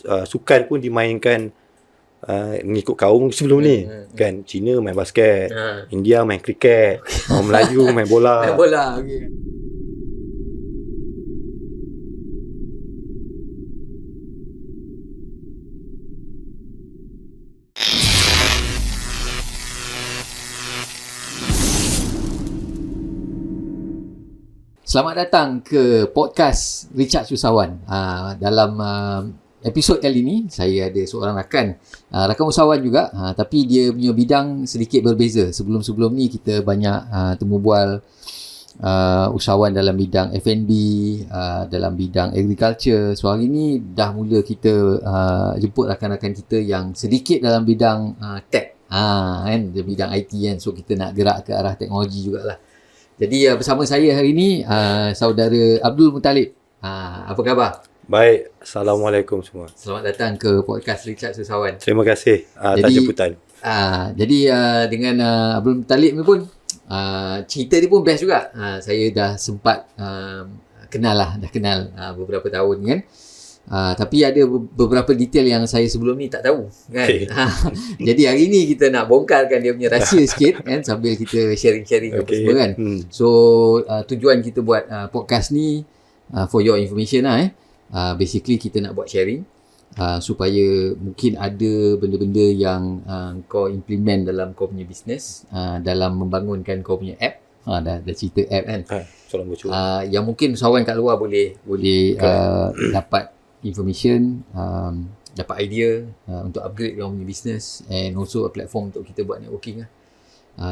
sukan pun dimainkan mengikut kaum sebelum ni kan. Cina main basket, India main kriket, orang Melayu main bola. Main bola, okey. Selamat datang ke podcast Richard Usahawan. Dalam episod kali ni, saya ada seorang rakan usahawan juga, tapi dia punya bidang sedikit berbeza. Sebelum-sebelum ni kita banyak temu bual usahawan dalam bidang F&B, dalam bidang agriculture. So hari ni dah mula kita jemput rakan-rakan kita yang sedikit dalam bidang tech, kan, bidang IT kan. So kita nak gerak ke arah teknologi jugalah. Jadi bersama saya hari ini saudara Abdul Muttalib. Apa khabar? Baik, Assalamualaikum semua. Selamat datang ke podcast Richard Usahawan. Terima kasih atas jemputan. Jadi dengan Abdul Muttalib ni pun cerita dia pun best juga. Saya dah sempat kenal beberapa tahun kan. Tapi ada beberapa detail yang saya sebelum ni tak tahu kan. Okay. Jadi hari ni kita nak bongkarkan dia punya rahsia sikit kan, sambil kita sharing-sharing apa semua kan. So tujuan kita buat podcast ni for your information basically kita nak buat sharing supaya mungkin ada benda-benda yang kau implement dalam kau punya business, dalam membangunkan kau punya app. Dah cerita app kan. Yang mungkin usahawan kat luar boleh dapat information, dapat idea untuk upgrade your punya business, and also a platform untuk kita buat networking lah.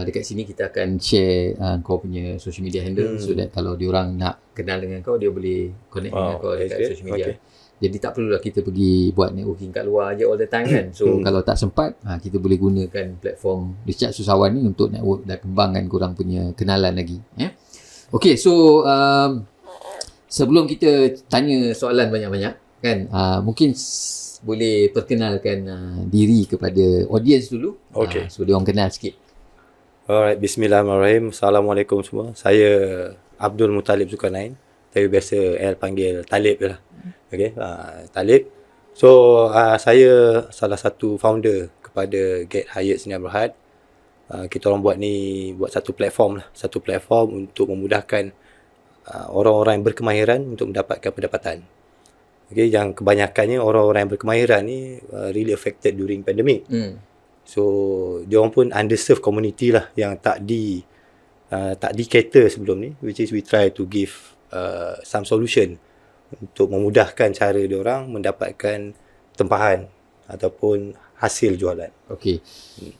Dekat sini kita akan share kau punya social media handle, so that kalau diorang nak kenal dengan kau, dia boleh connect dengan kau dekat social media. Jadi tak perlulah kita pergi buat networking kat luar je all the time kan. So kalau tak sempat, kita boleh gunakan platform Richard Usahawan ni untuk network dan kembangkan korang punya kenalan lagi. Okay, so sebelum kita tanya soalan banyak-banyak kan, mungkin boleh perkenalkan diri kepada audience dulu. Okay. So dia orang kenal sikit. Alright, bismillahirrahmanirrahim. Assalamualaikum semua. Saya Abdul Muttalib Zulkarnain. Tapi biasa panggil Talib je lah. Okay, Talib. So saya salah satu founder kepada Get Hired Sdn Bhd. Kita orang buat satu platform untuk memudahkan orang-orang yang berkemahiran untuk mendapatkan pendapatan. Okay, yang kebanyakannya orang-orang yang berkemahiran ni really affected during pandemic. So diorang pun underserved community lah, yang tak di cater sebelum ni, which is we try to give some solution untuk memudahkan cara diorang mendapatkan tempahan ataupun hasil jualan. Okay.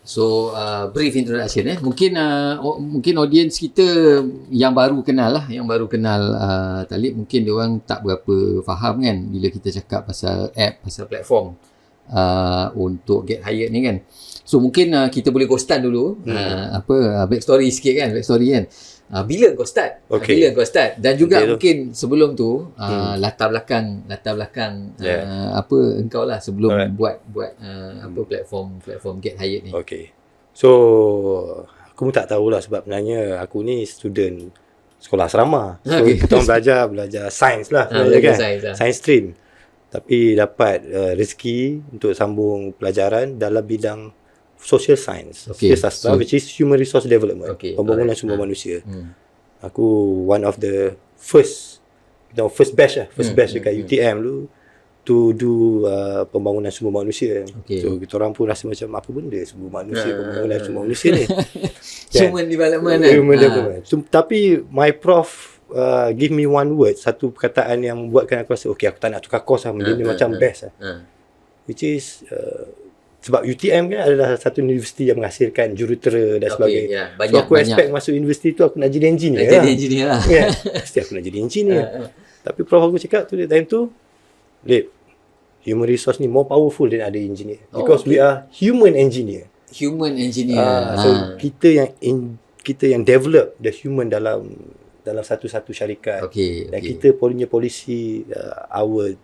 So brief introduction mungkin audience kita yang baru kenal Talib, mungkin diorang tak berapa faham kan bila kita cakap pasal app, pasal platform untuk Get Hired ni kan. So mungkin kita boleh go start dulu. Backstory sikit kan, bila kau start? Bila kau start? Dan juga mungkin sebelum tu latar belakang apa engkau lah sebelum buat platform Get Hired ni. Okay. So aku pun tak tahulah, sebab sebenarnya aku ni student sekolah asrama. So kita orang belajar sains lah sebenarnya kan. Science stream. Tapi dapat rezeki untuk sambung pelajaran dalam bidang social science, sastra, which is human resource development, pembangunan sumber manusia. Aku one of the first batch dekat UTM dulu to do pembangunan sumber manusia. So kita orang pun rasa macam apa benda sumber manusia, pembangunan sumber manusia ni. Human development Tapi my prof give me one word, satu perkataan yang membuatkan aku rasa aku tak nak tukar course lah, benda ni macam best lah. Which is sebab UTM kan adalah satu universiti yang menghasilkan jurutera dan sebagainya. So aku expect masuk universiti tu aku nak jadi engineer lah. Mesti aku nak jadi engineer. Tapi prof aku cakap tu time tu, Lip, human resource ni more powerful than other engineer, because we are human engineer. So kita yang develop the human dalam satu-satu syarikat. Dan kita punya polisi, our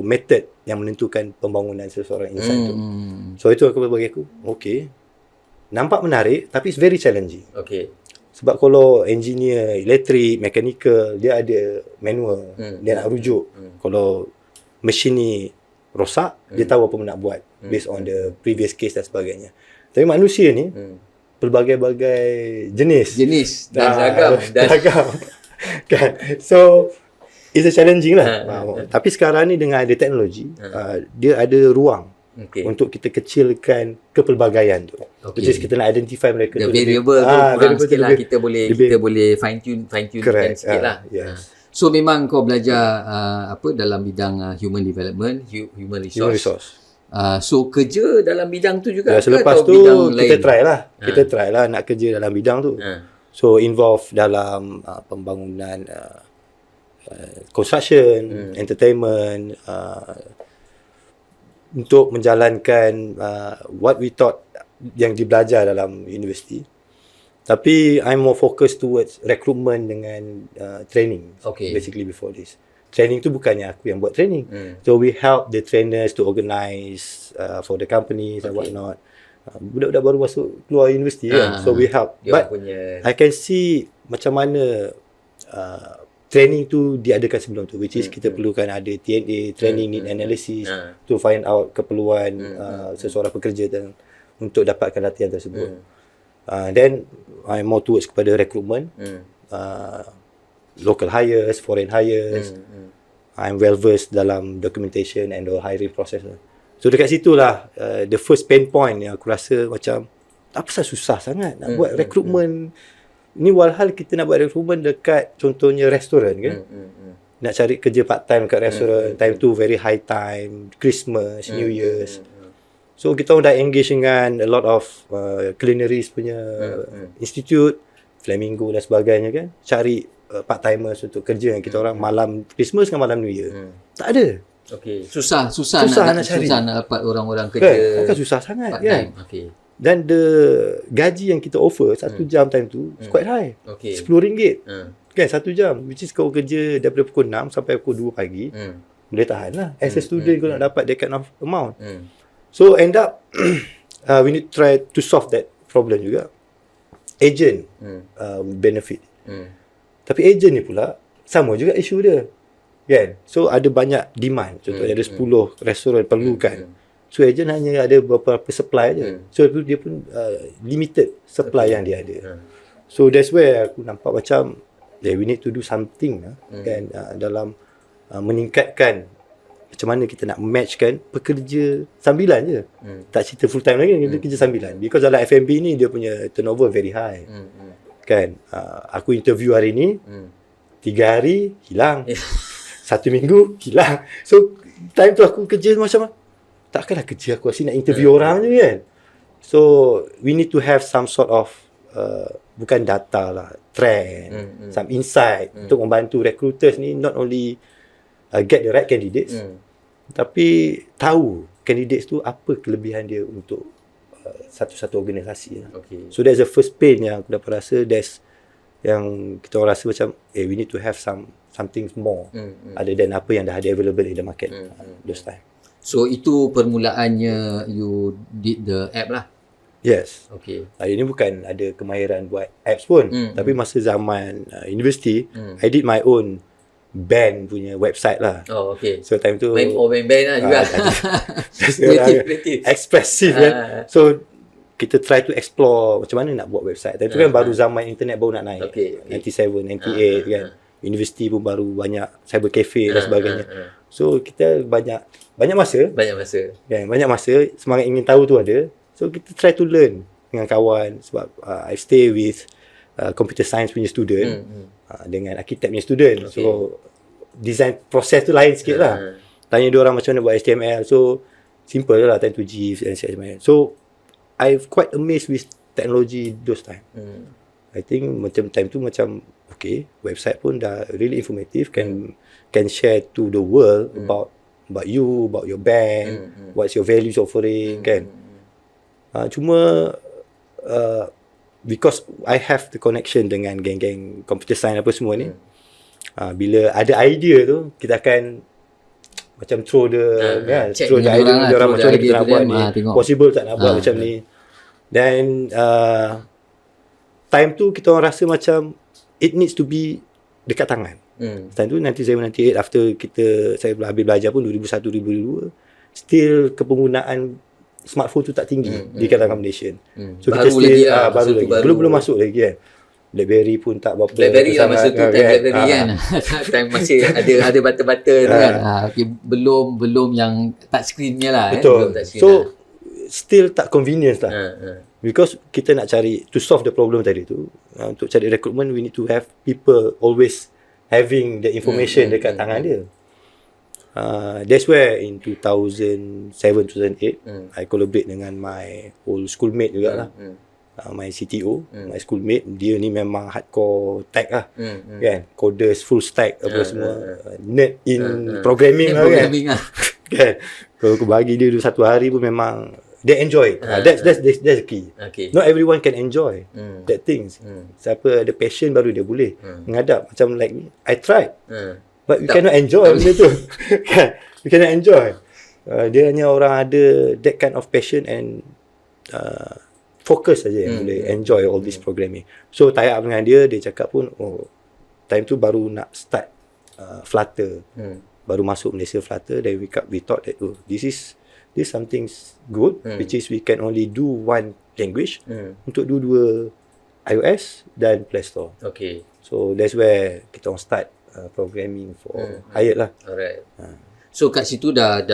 method yang menentukan pembangunan seseorang insan tu. So itu bagi aku, nampak menarik, tapi it's very challenging. Sebab kalau engineer elektrik, mechanical, dia ada manual, dia nak rujuk. Kalau mesin ni rosak, dia tahu apa nak buat based on the previous case dan sebagainya. Tapi manusia ni pelbagai-bagai jenis dan ragam dan ragam. Kan? So it's a challenging lah. Tapi sekarang ni dengan ada teknologi, dia ada ruang untuk kita kecilkan kepelbagaian tu. Which is kita nak identify mereka the tu variable tu kurang sikit lah, kita boleh fine tune kan sikit lah. Yes. So memang kau belajar dalam bidang human development, human resource. So kerja dalam bidang tu juga selepas atau tu bidang kita lain? try lah nak kerja dalam bidang tu. So involve dalam pembangunan construction, entertainment, untuk menjalankan what we thought yang dibelajar dalam universiti. Tapi I'm more focused towards recruitment dengan training. Basically before this. Training tu bukannya aku yang buat training. So we help the trainers to organize for the companies and whatnot. Budak-budak baru masuk keluar universiti kan. So we help. But I can see macam mana training tu diadakan sebelum tu, which is kita perlukan ada TNA, training need analysis, to find out keperluan seseorang pekerja dan untuk dapatkan latihan tersebut. Then I'm more towards kepada recruitment, local hires, foreign hires. I'm well versed dalam documentation and the hiring process. So dekat situlah the first pain point yang aku rasa macam tak pasal susah sangat nak buat recruitment. Ni walhal kita nak buat recruitment dekat contohnya restoran kan. Nak cari kerja part time kat restoran, time tu very high time, Christmas, New Year's. So kita dah engage dengan a lot of culinaries punya institute, Flamingo dan sebagainya kan. Cari part timers untuk kerja dengan kita orang malam Christmas dengan malam New Year. Tak ada. Susah nak cari. Susah nak dapat orang-orang Kan kerja. susah sangat part kan. time. Dan the gaji yang kita offer 1 jam time tu quite high. RM10. Kan 1 jam, which is kau kerja daripada pukul 6 sampai pukul 2 pagi. Boleh tahan lah. As a student kau nak dapat that kind of amount. So end up we need to try to solve that problem juga. Agent benefit. Tapi agent ni pula sama juga isu dia. Kan? So ada banyak demand. Contohnya ada 10 restoran perlukan. So agent hanya ada beberapa supply je. So dia pun limited supply yang dia ada. So that's where aku nampak macam we need to do something kan dalam meningkatkan macam mana kita nak matchkan pekerja sambilan je. Tak cerita full time lagi, kita kerja sambilan. Because dalam F&B ni dia punya turnover very high. Kan aku interview hari ni 3 hari hilang. 1 minggu hilang. So time tu aku kerja macam takkanlah kerja aku asyik nak interview orang je kan. So we need to have some sort of bukan data lah, trend, some insight untuk membantu recruiters ni not only get the right candidates, tapi tahu candidates tu apa kelebihan dia untuk satu-satu organisasi lah. So that's the first pain yang aku dapat rasa. That's yang kita orang rasa macam we need to have something more other than apa yang dah ada available in the market those time. So itu permulaannya you did the app lah. Yes. Ini bukan ada kemahiran buat apps pun, tapi masa zaman universiti, I did my own band punya website lah. So time tu main band lah juga. Kreatif. Ekspresif kan. So kita try to explore macam mana nak buat website. Tapi tu kan baru zaman internet baru nak naik. 97, 98 kan. Universiti pun baru banyak cyber cafe dan sebagainya. So kita banyak masa. Kan, banyak masa, semangat ingin tahu tu ada. So kita try to learn dengan kawan sebab I stay with computer science punya student dengan architect punya student. So design proses tu lain sikit lah. Tanya dia orang macam mana buat HTML. So simple lah, time to GIF and HTML. So I'm quite amazed with technology those time. I think macam time tu macam website pun dah really informative, can share to the world about you, about your band, what's your values offering kan. Cuma because I have the connection dengan geng-geng computer science apa semua ni, bila ada idea tu kita akan macam throw the throw the idea dia orang macam kita nak buat ni, possible tak nak buat macam ni. Dan time tu kita orang rasa macam it needs to be dekat tangan. Time tu 1998, after saya habis belajar pun 2001-2002, still kepenggunaan smartphone tu tak tinggi di kalangan Malaysian. So Baru kita still lagi lah, baru masa tu lagi. Belum masuk lagi kan. BlackBerry pun tak berapa. BlackBerry lah masa tu, time BlackBerry kan. Ah. Time masih ada button-button tu kan. Okay, belum yang touchscreen-nya lah. Belum Betul. touchscreen So lah. still tak convenience lah. Ha. Because kita nak cari to solve the problem tadi tu, untuk cari recruitment we need to have people always having the information dekat tangan dia. That's where in 2007-2008 I collaborate dengan my old schoolmate jugalah. My CTO, my schoolmate, dia ni memang hardcore tech lah. Kan, coders full stack apa semua, nerd in programming lah kan. Programming lah. Kan, kalau aku bagi dia satu hari pun memang they enjoy. That's the key. Okay. Not everyone can enjoy that things. Siapa ada passion baru dia boleh menghadap. Macam like me, I tried, but we cannot enjoy benda tu. Kan, we cannot enjoy. Dia hanya orang ada that kind of passion and focus saja yang boleh enjoy all this programming. So tie up dengan dia cakap pun, oh, time tu baru nak start Flutter. Baru masuk Malaysia Flutter, then we thought that, oh, this something good, which is we can only do one language untuk dua iOS dan Play Store. Okay. So that's where kita on start programming for Hyatt lah. Alright. So kat situ dah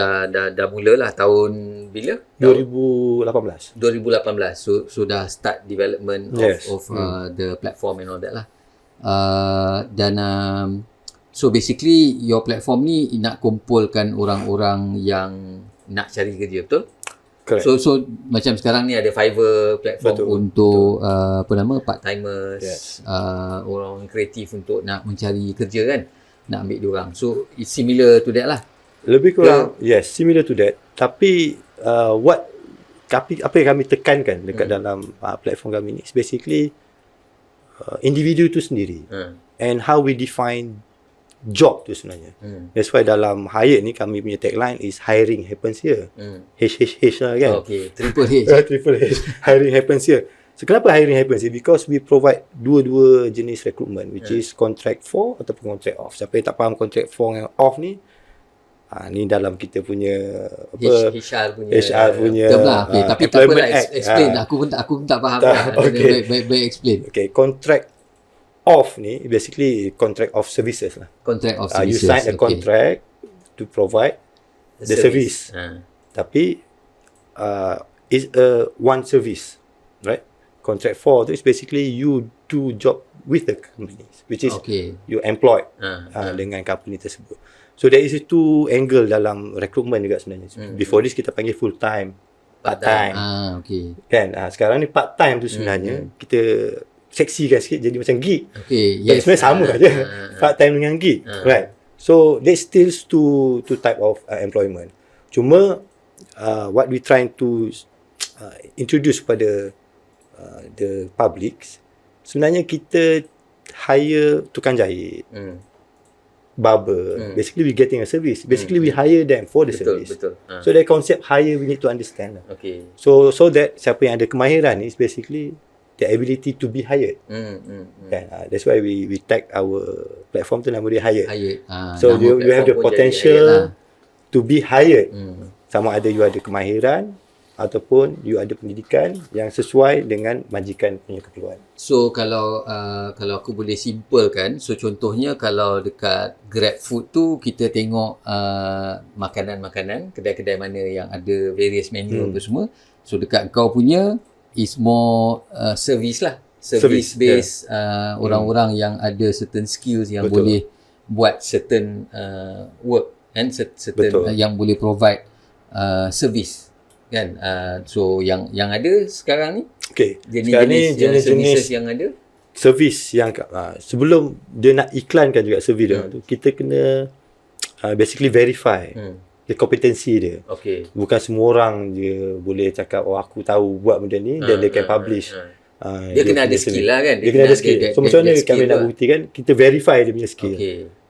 mulalah tahun bila? 2018. 2018. So dah start development of the platform and all that lah. Dan so basically your platform ni nak kumpulkan orang-orang yang nak cari kerja, betul? Correct. So macam sekarang ni ada Fiverr platform untuk part-timers, orang kreatif untuk nak mencari kerja kan, nak ambil diorang. So it's similar to that lah. Lebih kurang, yes, similar to that. Tapi apa yang kami tekankan dekat dalam platform kami ni is basically individu tu sendiri and how we define job tu sebenarnya. That's why dalam Hyatt ni kami punya tagline is hiring happens here. HHH lah kan. Okay, triple H. Triple H. Hiring happens here. So kenapa hiring happens here? Because we provide dua jenis recruitment, which is contract for ataupun contract off. Siapa yang tak faham contract for dan off ni, ni dalam kita punya HR punya term lah. Okay, tapi tak apa lah, explain. Aku pun tak faham lah. Okay. Baik explain. Okay, contract off ni basically contract of services lah. Contract of You services. sign a contract to provide the service. Tapi is a one service, right? Contract for tu is basically you do job with the company, which is you employed dengan company tersebut. So there is two angle dalam recruitment juga sebenarnya. Before this kita panggil full time, part time. Kan, sekarang ni part time tu sebenarnya kita seksikan sikit jadi macam gig. Yes. Sebenarnya sama aja. Part time dengan gig, right? So there still two type of employment. Cuma what we trying to introduce kepada the public, sebenarnya kita hire tukang jahit, barber. Basically we getting a service. Basically we hire them for the service. Betul. So that concept hire we need to understand. Okay. So that siapa yang ada kemahiran ni is basically the ability to be hired. That's why we tag our platform tu nama dia Hyatt. So you have the potential to be hired. Sama ada you ada kemahiran ataupun you ada pendidikan yang sesuai dengan majikan punya keperluan. So kalau aku boleh simpulkan, so contohnya kalau dekat GrabFood tu kita tengok makanan-makanan, kedai-kedai mana yang ada various menu apa semua. So dekat kau punya is more service lah. Service based orang-orang yang ada certain skills yang boleh buat certain work and certain yang boleh provide service kan. So yang ada sekarang ni, jenis-jenis yang ada servis yang sebelum dia nak iklankan juga servis dia tu, kita kena basically verify the kompetensi dia. Bukan semua orang je boleh cakap aku tahu buat benda ni dan dia can publish. Dia kena ada skill lah kan. Dia kena ada skill. So macam mana kami nak buktikan? Kita verify dia punya skill.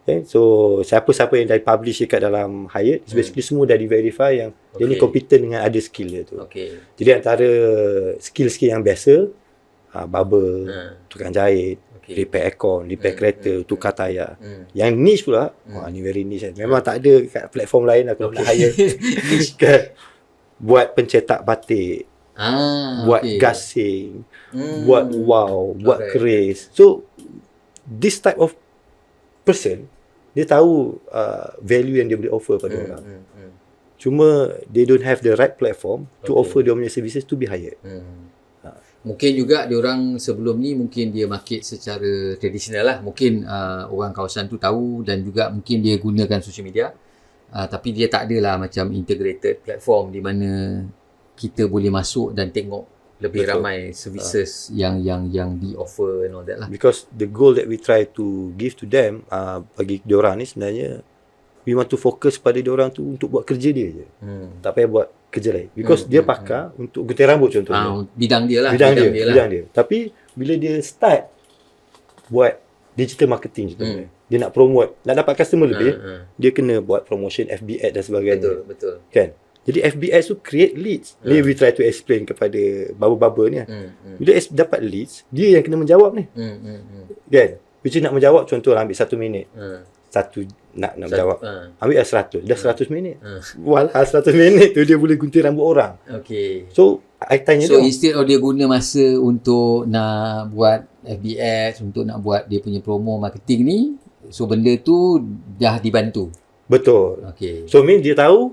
Okay, so siapa-siapa yang dah publish dekat dalam Hyatt, basically semua dah di-verify yang dia ni kompeten dengan ada skill dia tu. Jadi antara skill-skill yang biasa, barber, tukang jahit, repair aircon, repair kereta, tukar tayar. Yang niche pula, wah ni very niche kan. Memang tak ada kat platform lain lah kalau nak hire. Kan? Buat pencetak batik, buat gasing, buat buat keris. So this type of person, dia tahu value yang dia boleh offer pada orang. Cuma they don't have the right platform to offer dia punya services to be hired. Mungkin juga diorang sebelum ni mungkin dia market secara tradisional lah. Mungkin orang kawasan tu tahu dan juga mungkin dia gunakan social media. Tapi dia tak adalah macam integrated platform di mana kita boleh masuk dan tengok lebih ramai services yang di offer and all that lah. Because the goal that we try to give to them, bagi diorang ni sebenarnya, we want to focus pada diorang tu untuk buat kerja dia je. Tak payah buat kerja lain. Because dia pakar untuk gunting rambut contohnya. Bidang dia lah. Bidang dia. Tapi bila dia start buat digital marketing contohnya, dia nak promote, nak dapat customer lebih, dia kena buat promotion FB ad dan sebagainya. Betul. Kan? Jadi FB ads tu create leads. Ni we try to explain kepada baba-baba ni. Bila dapat leads, dia yang kena menjawab ni. Kan? Which is nak menjawab, contoh ambil 1 minit. Nak menjawab. Ambil 100. Dah 100 minit. Walah 100 minit tu dia boleh gunting rambut orang. Okay. So I tanya dia. So instead of dia guna masa untuk nak buat FB ads, untuk nak buat dia punya promo marketing ni, so benda tu dah dibantu. Betul. Okay. So mean dia tahu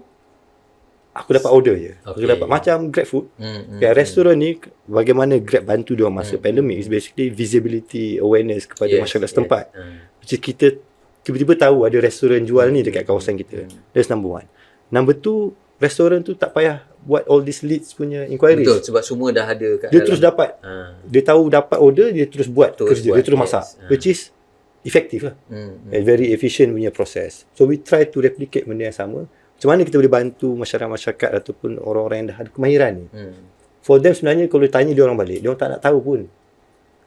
aku dapat order je. Aku dapat macam GrabFood. Restoran ni bagaimana Grab bantu dia masa pandemik is basically visibility awareness kepada masyarakat setempat. Which is kita tiba-tiba tahu ada restoran jual ni dekat kawasan kita. That's number one. Number two, restoran tu tak payah buat all these leads punya inquiries. Betul, sebab semua dah ada kat dia dalam. Terus dapat. Dia tahu dapat order, dia terus buat kerja. Dia terus masak. Which is effective lah. And very efficient punya proses. So we try to replicate benda yang sama. Macam mana kita boleh bantu masyarakat ataupun orang-orang yang dah ada kemahiran ni. For them sebenarnya kalau tanya dia orang balik, dia orang tak nak tahu pun.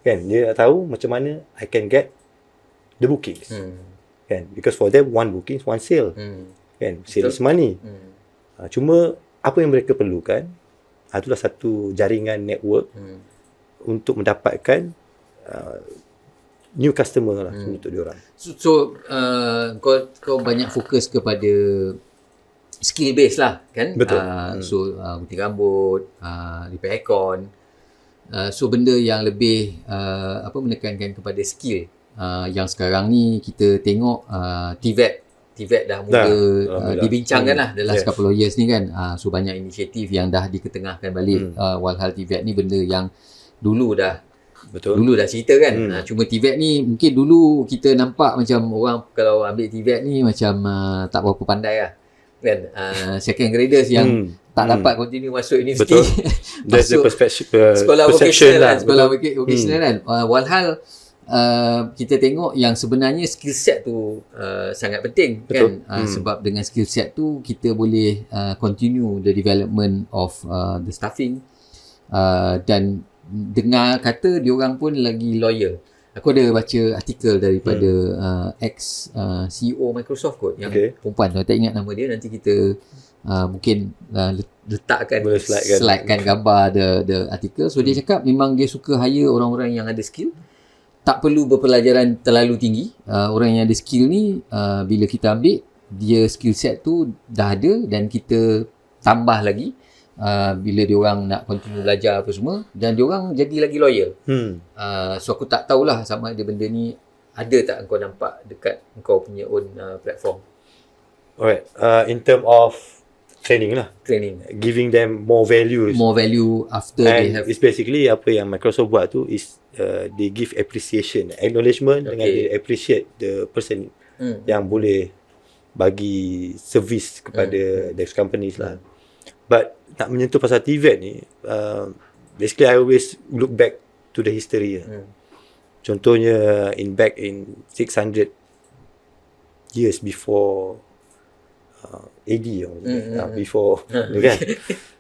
Kan? Dia nak tahu macam mana I can get the bookings. Kan? Because for them, one booking, one sale. Kan? Sale is money. Cuma apa yang mereka perlukan, itulah satu jaringan network untuk mendapatkan new customer lah untuk diorang. So kau banyak fokus kepada skill base lah kan. Betul. So gunting rambut, repair aircon, so benda yang lebih menekankan kepada skill. Yang sekarang ni kita tengok TVET dah mula dibincangkan lah the last couple of years ni kan. So banyak inisiatif yang dah diketengahkan balik. Walhal TVET ni benda yang dulu dah cerita kan. Cuma TVET ni mungkin dulu kita nampak macam orang kalau ambil TVET ni macam tak berapa pandai lah kan. Second graders yang tak dapat continue masuk universiti. Betul. That's the sekolah vocational lah. Sekolah vocational kan. Walhal kita tengok yang sebenarnya skill set tu sangat penting. Betul. Kan. Sebab dengan skill set tu kita boleh continue the development of the staffing, dan dengar kata diorang pun lagi loyal. Aku ada baca artikel daripada ex CEO Microsoft kot yang perempuan tu, tak ingat nama dia. Nanti kita mungkin letakkan slide-kan gambar the artikel. So dia cakap memang dia suka hire orang-orang yang ada skill, tak perlu berpelajaran terlalu tinggi. Orang yang ada skill ni bila kita ambil, dia skill set tu dah ada dan kita tambah lagi bila diorang nak continue belajar apa semua, dan diorang jadi lagi loyal. So aku tak tahulah sama ada benda ni ada tak kau nampak dekat kau punya own platform. Alright, in term of training, giving them more value after and they have. It's basically apa yang Microsoft buat tu is they give appreciation, acknowledgement, dengan they appreciate the person yang boleh bagi service kepada those companies lah. But nak menyentuh pasal TVET ni, basically I always look back to the history. Contohnya back in 600 years before AD, before kan,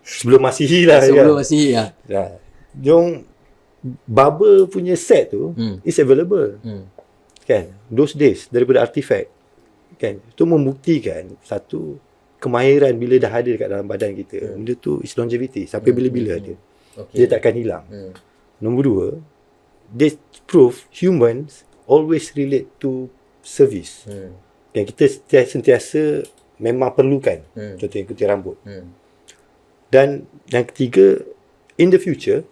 sebelum Masihi lah. Sebelum Masihi lah. Yang barber punya set tu is available. Kan, those days daripada artifact. Kan, itu membuktikan satu kemahiran bila dah ada dekat dalam badan kita. Benda tu is longevity sampai bila-bila ada. Dia takkan hilang. Nombor dua, they prove humans always relate to service. Dan kita sentiasa memang perlukan. Contohnya gunting rambut. Dan yang ketiga, in the future,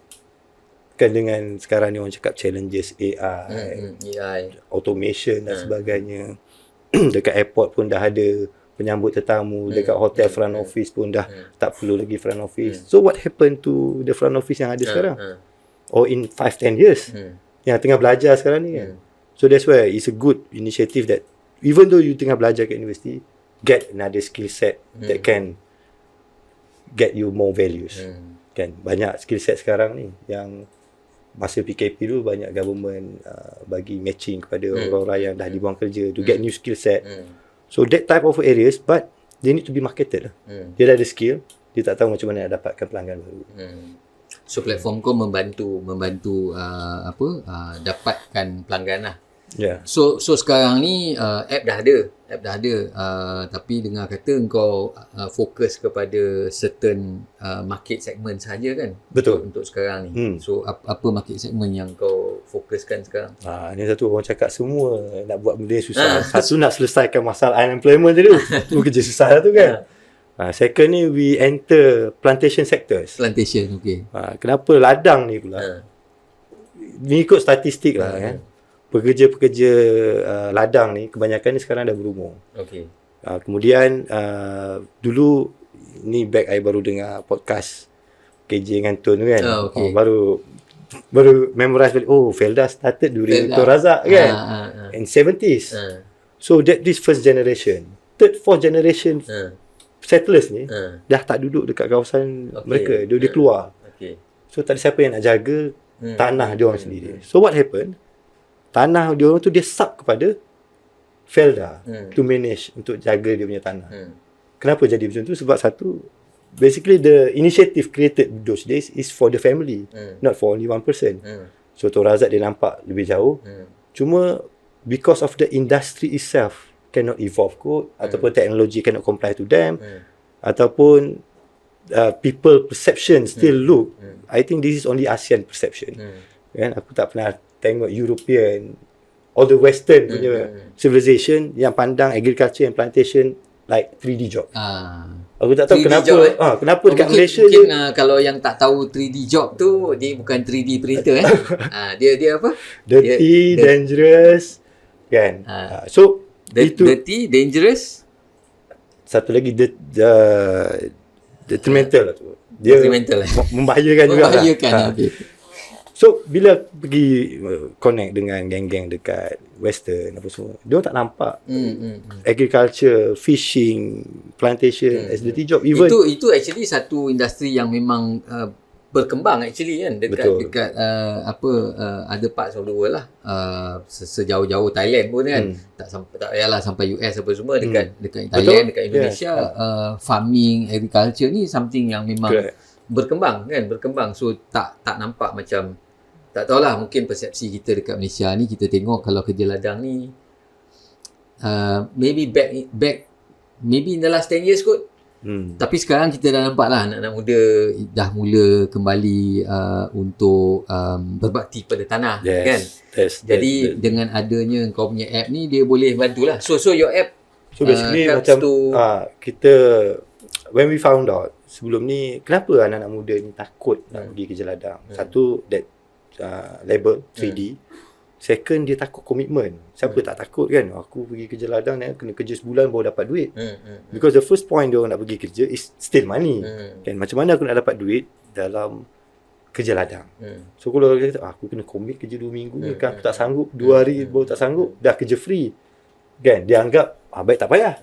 kan dengan sekarang ni orang cakap challenges AI, automation dan sebagainya. Dekat airport pun dah ada penyambut tetamu, dekat hotel front office pun dah tak perlu lagi front office. So what happened to the front office yang ada sekarang? Or in 5-10 years yang tengah belajar sekarang ni kan. So that's why it's a good initiative that even though you tengah belajar kat university, get another skill set that can get you more values. Kan banyak skill set sekarang ni yang masa PKP dulu banyak government bagi matching kepada orang-orang yang dah dibuang kerja to get new skill set. So that type of areas, but they need to be marketed lah. Dia dah ada skill, dia tak tahu macam mana nak dapatkan pelanggan baru. So platform kau membantu dapatkan pelanggan lah. Yeah. So sekarang ni app dah ada, tapi dengar kata kau fokus kepada certain market segment saja kan? Betul. Untuk sekarang ni. So apa market segment yang kau fokuskan sekarang? Ni satu orang cakap semua nak buat benda yang susah. Satu nak selesaikan masalah unemployment tu. Tu kerja susah lah tu kan. Second ni we enter plantation sectors. Plantation, okay. Kenapa ladang ni pula? Ni ikut statistik lah kan. Pekerja-pekerja ladang ni kebanyakan ni sekarang dah berumur. Okay. Kemudian dulu ni back I baru dengar podcast KJ dengan Tun kan. Okay. Baru memorize balik. Felda started during Dr. Razak kan. In 70s. So that this first generation. Third, fourth generation settlers ni dah tak duduk dekat kawasan mereka. Dia keluar. So tak ada siapa yang nak jaga tanah dia orang sendiri. So what happened? Tanah dia orang tu dia sub kepada Felda to manage, untuk jaga dia punya tanah. Kenapa jadi macam tu? Sebab satu, basically the initiative created those days is for the family, not for only one person. So Tok Razak dia nampak lebih jauh. Cuma because of the industry itself cannot evolve kot, ataupun technology cannot comply to them, ataupun people perception still look. I think this is only ASEAN perception. Kan, aku tak pernah tengok European, all the Western punya civilization yang pandang agriculture and plantation like 3D job. Aku tak tahu kenapa job, kenapa dekat Malaysia mungkin kalau yang tak tahu 3D job tu, dia bukan 3D printer dia apa? Dirty, dangerous kan. So itu dirty, dangerous. Satu lagi detrimental lah tu. Dia membahayakan juga. Membahayakan. Okay. So bila pergi connect dengan geng-geng dekat Western apa semua, dia tak nampak agriculture, fishing, plantation as dirty job. Even itu actually satu industri yang memang berkembang actually kan dekat other parts of the world lah. Sejauh-jauh Thailand pun kan. Tak payahlah sampai US apa semua, dekat Thailand, dekat Indonesia, farming, agriculture ni something yang memang berkembang. So tak nampak macam, tak tahulah, mungkin persepsi kita dekat Malaysia ni, kita tengok kalau kerja ladang ni maybe back maybe in the last 10 years kot. Tapi sekarang kita dah nampak lah anak-anak muda dah mula kembali untuk berbakti pada tanah. Kan. Jadi dengan adanya kau punya app ni, dia boleh bantulah. So your app basically macam kita, when we found out sebelum ni, kenapa anak-anak muda ni takut nak pergi kerja ladang? Satu, that label 3D. Second, dia takut komitmen. Siapa tak takut kan? Aku pergi kerja ladang ni, kena kerja sebulan baru dapat duit. Because the first point dia orang nak pergi kerja is still money. Kan? Macam mana aku nak dapat duit dalam kerja ladang? So kalau dia kata, aku kena commit kerja 2 minggu ni kan, aku tak sanggup, 2 hari baru tak sanggup, dah kerja free. Kan? Dia anggap, baik tak payah.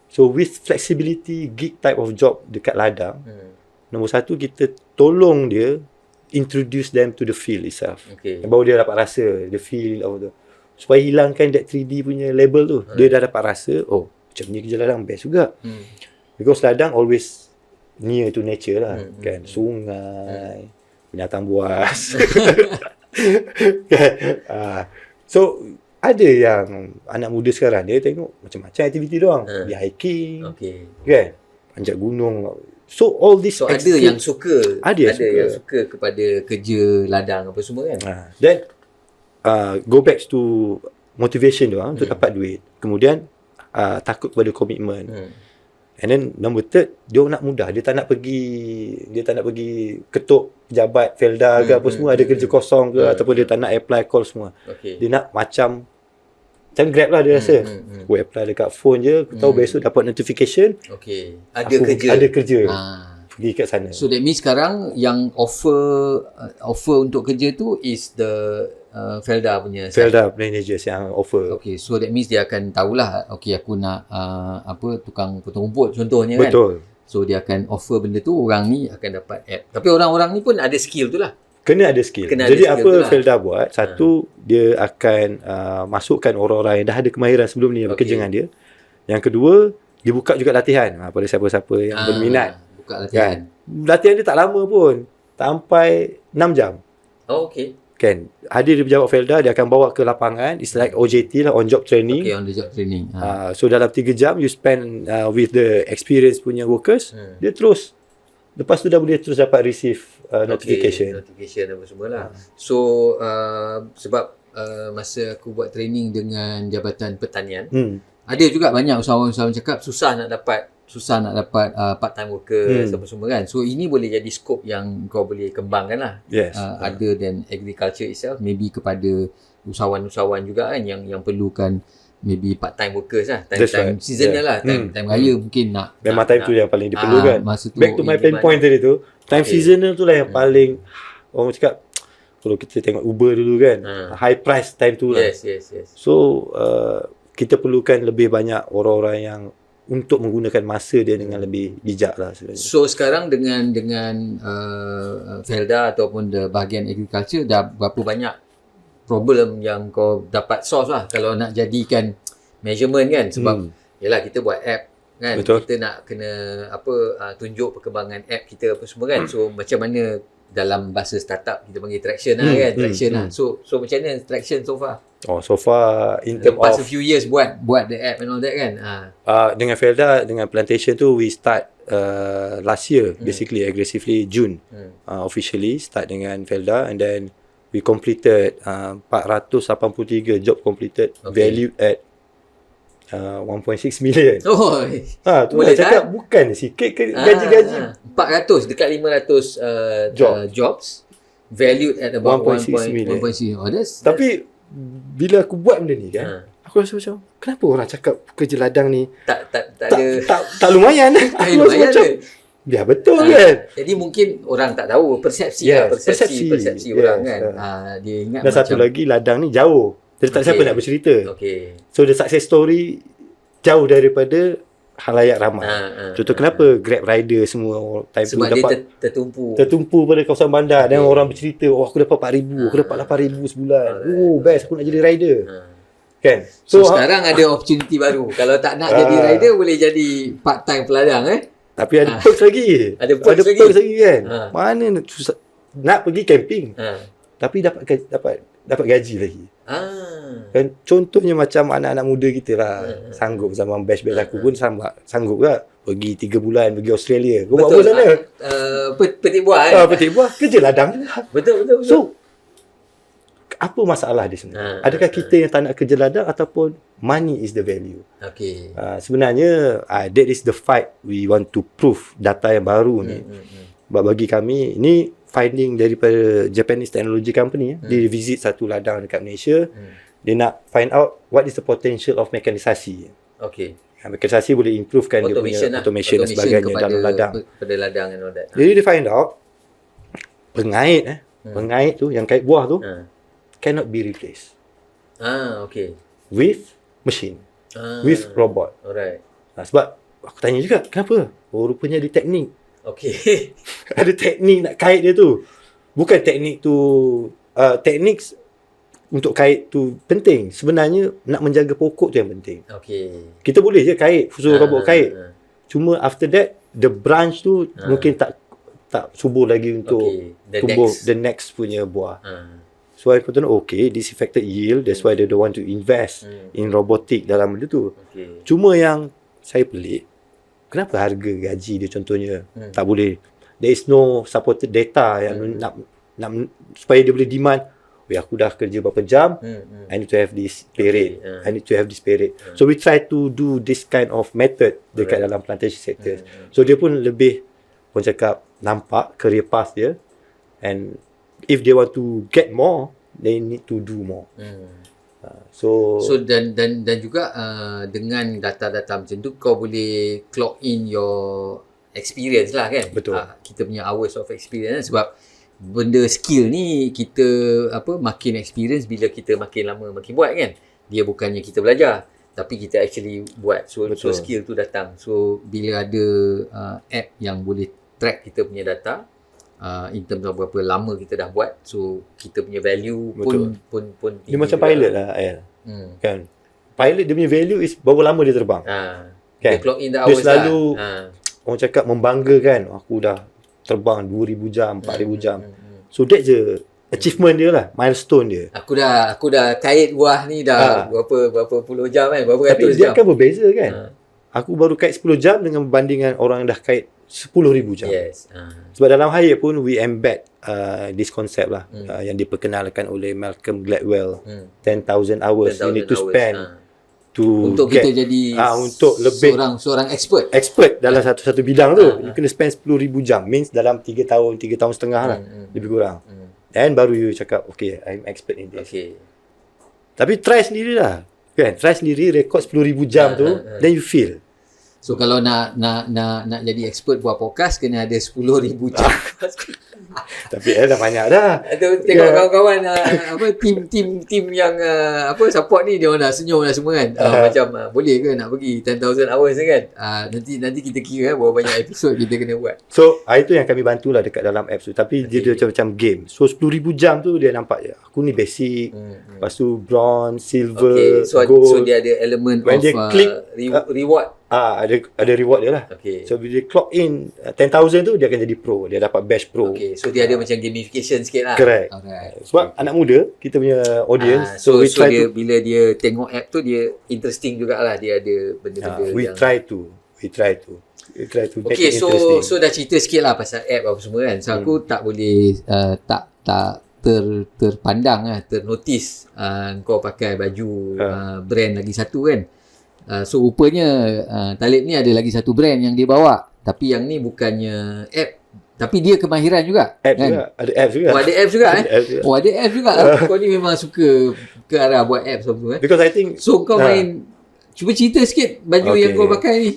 So with flexibility, gig type of job dekat ladang, nombor satu, kita tolong dia introduce them to the field itself. Baru dia dapat rasa the feel of the, supaya hilangkan that 3D punya label tu. Dia dah dapat rasa, macam ni kerja ladang best juga. Because ladang always near to nature lah. Kan, sungai, binatang buas. Kan? So ada yang anak muda sekarang, dia tengok macam-macam aktiviti doang. Dia hiking, kan, panjat gunung. So all this, so ada yang suka, ada yang suka kepada kerja ladang apa semua kan. Then go back to motivation dia untuk dapat duit. Kemudian takut kepada komitmen. And then number third, dia nak mudah. Dia tak nak pergi ketuk pejabat Felda ke apa semua, ada kerja kosong ke ataupun dia tak nak apply call semua. Dia nak macam Grab lah dia rasa. Aku apply dekat phone je, aku tahu besok dapat notification. Ada kerja. Pergi kat sana. So that means sekarang yang offer untuk kerja tu is the Felda punya Felda managers yang offer. Okay, so that means dia akan tahulah, okay aku nak tukang potong rumput contohnya kan. Betul. So dia akan offer benda tu, orang ni akan dapat app. Tapi orang-orang ni pun ada skill tu lah. Kena ada skill. Jadi apa Felda buat, satu dia akan masukkan orang-orang yang dah ada kemahiran sebelum ni yang bekerja dengan dia. Yang kedua, dia buka juga latihan pada siapa-siapa yang berminat. Buka latihan. Latihan dia tak lama pun. Sampai 6 jam. Okay. Kan, hadir di pejabat Felda, dia akan bawa ke lapangan. It's like OJT lah, on job training. Okay, on the job training. So dalam 3 jam you spend with the experience punya workers. Dia terus, lepas tu dah boleh terus dapat receive notification apa semua lah. So sebab masa aku buat training dengan Jabatan Pertanian, ada juga banyak usahawan-usahawan cakap susah nak dapat part-time worker apa semua kan. So ini boleh jadi skop yang kau boleh kembangkan lah. Other than agriculture itself, maybe kepada usahawan-usahawan juga kan yang perlukan maybe part-time workers lah, time seasonal lah, time raya mungkin nak memang time tu yang paling diperlukan. Back to my pain point tadi tu, time seasonal tu lah yang paling orang cakap, kalau kita tengok Uber dulu kan, high price time tu lah. Yes. So kita perlukan lebih banyak orang-orang yang untuk menggunakan masa dia dengan lebih bijak lah sebenarnya. So sekarang dengan Felda ataupun bahagian agriculture, dah berapa banyak problem yang kau dapat solve lah kalau nak jadikan measurement kan. Sebab yelah kita buat app kan. Betul. Kita nak kena tunjuk perkembangan app kita apa semua kan. So macam mana dalam bahasa startup kita panggil traction lah kan. Traction lah. So macam mana traction so far? So far in term past of a few years buat the app and all that kan. Dengan Felda, dengan plantation tu we start last year basically aggressively June. Officially start dengan Felda, and then we completed 483 job completed, valued at 1.6 million. Tu boleh cakap bukan sikit gaji-gaji. 400 dekat 500 jobs valued at about 1.6 million. Tapi bila aku buat benda ni kan, aku rasa macam kenapa orang cakap kerja ladang ni tak lumayan. Aku rasa macam ya betul kan. Jadi mungkin orang tak tahu persepsi orang kan. Dia ingat dan macam satu lagi, ladang ni jauh. Jadi tak siapa nak bercerita. So the success story jauh daripada halayak ramai. Contoh kenapa Grab rider semua time sebab tu dapat tertumpu pada kawasan bandar, dan orang bercerita, aku dapat 4,000, aku dapat 8,000 sebulan. Best, aku nak jadi rider. Kan? So sekarang ada opportunity baru. Kalau tak nak jadi rider, boleh jadi part-time peladang Tapi ada perks lagi. Ada perks lagi kan. Mana susah nak pergi camping. Tapi dapat gaji lagi. Kan contohnya macam anak-anak muda kita lah, sanggup zaman batch aku pun sanggup tak pergi 3 bulan pergi Australia. Kau buat apa sana? Petik buah petik buah, kerja ladang juga. Betul. So apa masalah di sini? Adakah kita yang tak nak kerja ladang ataupun money is the value? Sebenarnya that is the fight we want to prove data yang baru ni. Bagi kami ni finding daripada Japanese technology company. Dia visit satu ladang dekat Malaysia. Dia nak find out what is the potential of mekanisasi. Mekanisasi boleh improvekan dia punya automation dan sebagainya dalam ladang. Pada ladang and all that. Jadi dia find out pengait tu, yang kait buah tu cannot be replaced. With machine. With robot. Sebab aku tanya juga, kenapa? Rupanya ada teknik. Ada teknik nak kait dia tu. Bukan teknik tu teknik untuk kait tu penting. Sebenarnya nak menjaga pokok tu yang penting. Kita boleh je kait, suruh robot kait. Cuma after that the branch tu mungkin tak subur lagi untuk tumbuh the next punya buah. So I pun this affected yield. That's why they don't want to invest in robotic dalam benda tu. Cuma yang saya pelik, kenapa harga gaji dia contohnya tak boleh, there is no supported data yang nak supaya dia boleh demand, Aku dah kerja berapa jam, I need to have this pay rate. I need to have this pay rate. So we try to do this kind of method dekat dalam plantation sector. So dia pun lebih, orang cakap, nampak career path dia, and if they want to get more, they need to do more. So dan juga dengan data-data macam tu kau boleh clock in your experience lah kan. Betul. Kita punya hours of experience, sebab benda skill ni kita makin experience bila kita makin lama makin buat kan. Dia bukannya kita belajar, tapi kita actually buat. So skill tu datang. So bila ada app yang boleh track kita punya data, in terms of berapa lama kita dah buat, so kita punya value pun dia macam pilot lah Al. Kan, pilot dia punya value is berapa lama dia terbang. Kan, dia clock in the dia hours selalu lah. Orang cakap membanggakan, aku dah terbang 2,000 jam, 4,000 jam. So that's the achievement dia lah, milestone dia. Aku dah kait buah ni dah berapa puluh jam kan, berapa Tapi ratus dia jam. akan berbeza kan. Aku baru kait 10 jam dengan berbandingan orang yang dah kait 10,000 jam. Yes. Sebab dalam Hyatt pun we embed this concept lah, yang diperkenalkan oleh Malcolm Gladwell. 10,000 hours 10,000 you need to hours. spend to Untuk get, kita jadi untuk lebih seorang expert. dalam satu bidang tu. You kena spend 10,000 jam, means dalam 3 tahun setengah lah, lebih kurang. Dan baru you cakap, okay, I'm expert in this. Okay. Tapi try sendiri lah kan, try sendiri rekod 10,000 jam tu, then you feel. So kalau nak jadi expert buat podcast, kena ada 10,000 jam. Tapi dah banyak dah. Tengok kawan-kawan tim yang support ni, dia orang dah senyum dah semua kan. Macam boleh ke nak pergi 10,000 hours ni kan. Nanti kita kira berapa banyak episod kita kena buat. So itu yang kami bantulah dekat dalam apps tu. Tapi dia macam game. So 10,000 jam tu dia nampak je, aku ni basic, lepas tu bronze, silver, gold. So dia ada element When of dia click, reward. ada reward dia lah. Okay. So bila dia clock in 10,000 tu, dia akan jadi pro. Dia dapat badge pro. Okay. So dia ada macam gamification sikit lah. Correct. Alright. Sebab anak muda, kita punya audience, So we try to, bila dia tengok app tu, dia interesting jugalah. Dia ada benda-benda we yang try to make okay, it interesting. so dah cerita sikit lah pasal app apa semua kan. So aku tak boleh tak terpandang lah, ternotis kau pakai baju brand lagi satu kan. So rupanya Talib ni ada lagi satu brand yang dia bawa, tapi yang ni bukannya app, tapi dia kemahiran juga App kan? juga, ada apps juga. Ada apps juga Ada apps juga. ada apps juga kau ni memang suka ke arah buat apps apa kan. Because I think So kau main, cuba cerita sikit baju yang kau pakai ni.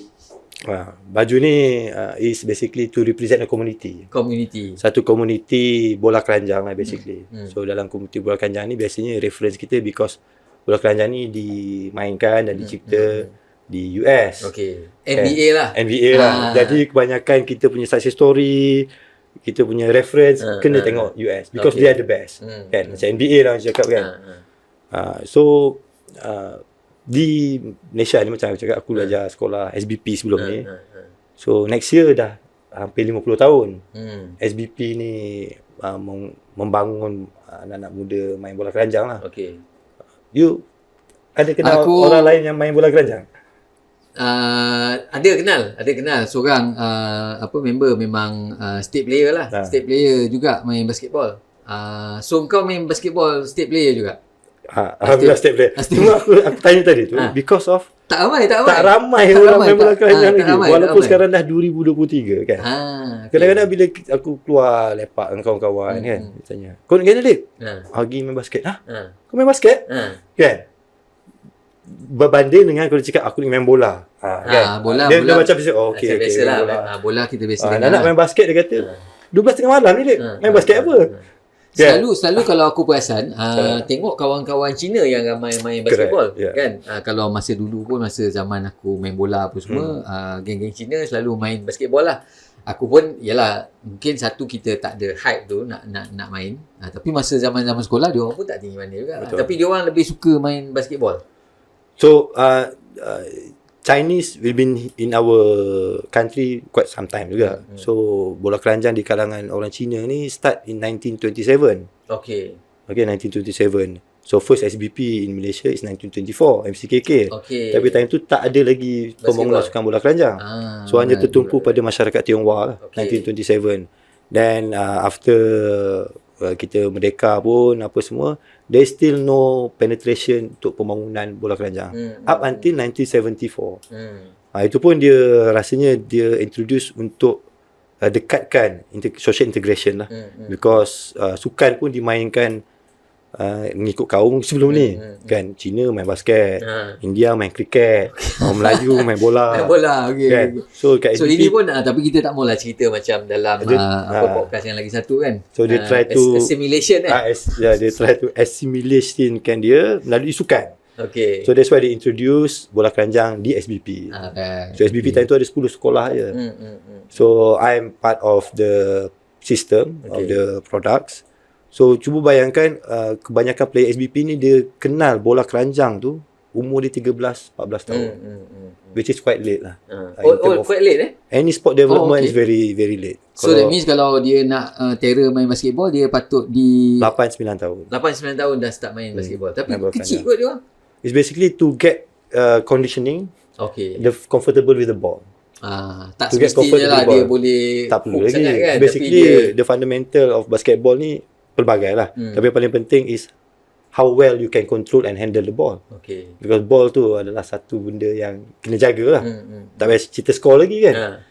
Baju ni is basically to represent a community. Satu community bola keranjang lah basically. So dalam community bola keranjang ni biasanya reference kita, because bola keranjang ni dimainkan dan dicipta di US. Okay. NBA lah. NBA lah. Jadi kebanyakan kita punya success story, kita punya reference kena tengok US, because they are the best. Kan? Macam NBA lah macam cakap kan. So di Malaysia ni macam aku cakap, aku belajar sekolah SBP sebelum ni. So next year dah hampir 50 tahun. SBP ni membangun anak-anak muda main bola keranjang lah. Okay. You ada kenal orang lain yang main bola keranjang? Ada kenal seorang member memang state player lah. State player juga main basketball. So kau main basketball state player juga? Alhamdulillah state player. Cuma aku tanya tadi tu because of tak ramai orang main bola keranjang lagi. Walaupun sekarang dah 2023 kan. Kadang-kadang bila aku keluar lepak dengan kawan-kawan kan, dia tanya, kau nak kena Dip? Pergi main basket. Kau main basket? Kan? Berbanding dengan kalau cakap aku ni main bola. Kan? Bola dia macam biasa. Okay. Biasalah. Bola kita biasa dengar. Nak main basket, dia kata 12:30 malam ni Dip. Main basket apa? Selalu kalau aku perasan tengok kawan-kawan Cina yang ramai main basketball. Kan? Kalau masa dulu pun, masa zaman aku main bola apa semua, geng-geng Cina selalu main basketball lah. Aku pun yalah, mungkin satu kita tak ada hype tu nak main. Tapi masa zaman-zaman sekolah dia orang pun tak tinggi mana juga. Tapi dia orang lebih suka main basketball. So Chinese will been in our country quite some time juga. So bola keranjang di kalangan orang Cina ni start in 1927. Okay, 1927. So first SBP in Malaysia is 1924, MCKK. Tapi time tu tak ada lagi pembangunan sukan bola keranjang. So hanya tertumpu pada masyarakat Tionghoa lah, 1927. Then after kita merdeka pun apa semua, there still no penetration untuk pembangunan bola keranjang up until 1974. Itu pun dia rasanya dia introduce untuk dekatkan social integration lah, because sukan pun dimainkan mengikut kaum sebelum ni kan. Cina main basket, India main kriket, orang Melayu main bola. Main bola, okey. Kan? So kat So SBP, ini pun tapi kita tak maulah cerita macam dalam podcast yang lagi satu kan. So dia try to assimilation dia try to assimilationkan dia melalui sukan. Okay. So that's why they introduce bola keranjang di SBP. So SBP time tu ada 10 sekolah je. So I'm part of the system of the products. So cuba bayangkan kebanyakan player SBP ni dia kenal bola keranjang tu umur dia 13-14 tahun. Which is quite late lah. Quite late Any sport development is very very late. So that means kalau dia nak terror main basketball, dia patut di 8-9 tahun. 8-9 tahun dah start main basketball. Tapi main bola kecil keranjang. kot dia orang. It's basically to get conditioning, Okay. comfortable with the ball. Tak To get semestinya lah comfortable. dia boleh Tak perlu lagi. sangat kan. Basically Tapi the fundamental of basketball ni pelbagai lah. Tapi yang paling penting is how well you can control and handle the ball. Okay. Because ball tu adalah satu benda yang kena jaga lah. Tak payah cerita skor lagi kan.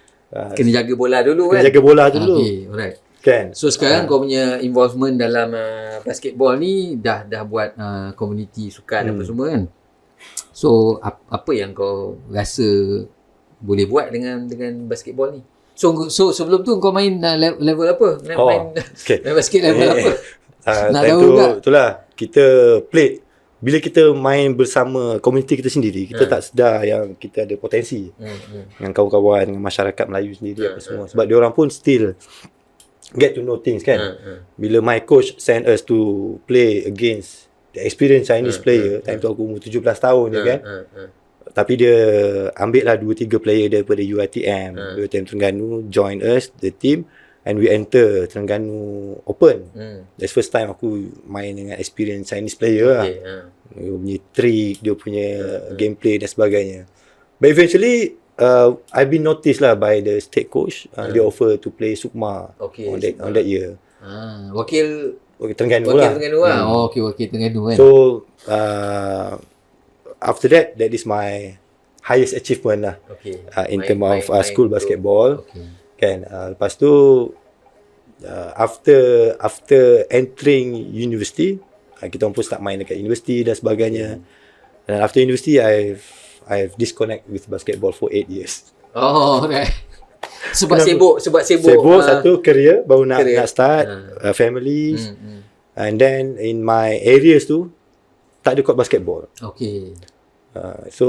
Kena jaga bola dulu Kena kan. jaga bola dulu. Okay, alright. Kan. So sekarang kau punya involvement dalam basketball ni dah buat community sukan apa semua kan. So apa yang kau rasa boleh buat dengan basketball ni? So sebelum tu kau main level apa? Main basket level apa? Nak Time tahu tu, tak? itulah kita played. Bila kita main bersama komuniti kita sendiri, kita tak sedar yang kita ada potensi dengan kawan-kawan, dengan masyarakat Melayu sendiri apa semua. Sebab diorang pun still get to know things kan. Bila my coach send us to play against the experienced Chinese player, time tu aku umur 17 tahun je kan. Tapi dia ambil lah 2-3 player daripada UiTM, UiTM Terengganu join us the team, and we enter Terengganu Open. That's first time aku main dengan experienced Chinese player lah. Dia punya trick, dia punya gameplay dan sebagainya. But eventually I've been noticed lah by the state coach. They offer to play Sukma on that year. Wakil Terengganu lah. Wakil Terengganu kan. So after that is my highest achievement lah. In terms of school basketball. Kan. Lepas tu after entering university, kita pun start main dekat university dan sebagainya. Dan after university I've disconnect with basketball for 8 years. Right. Sebab sibuk satu career baru nak start, families. And then in my areas tu tak ada court basketball. So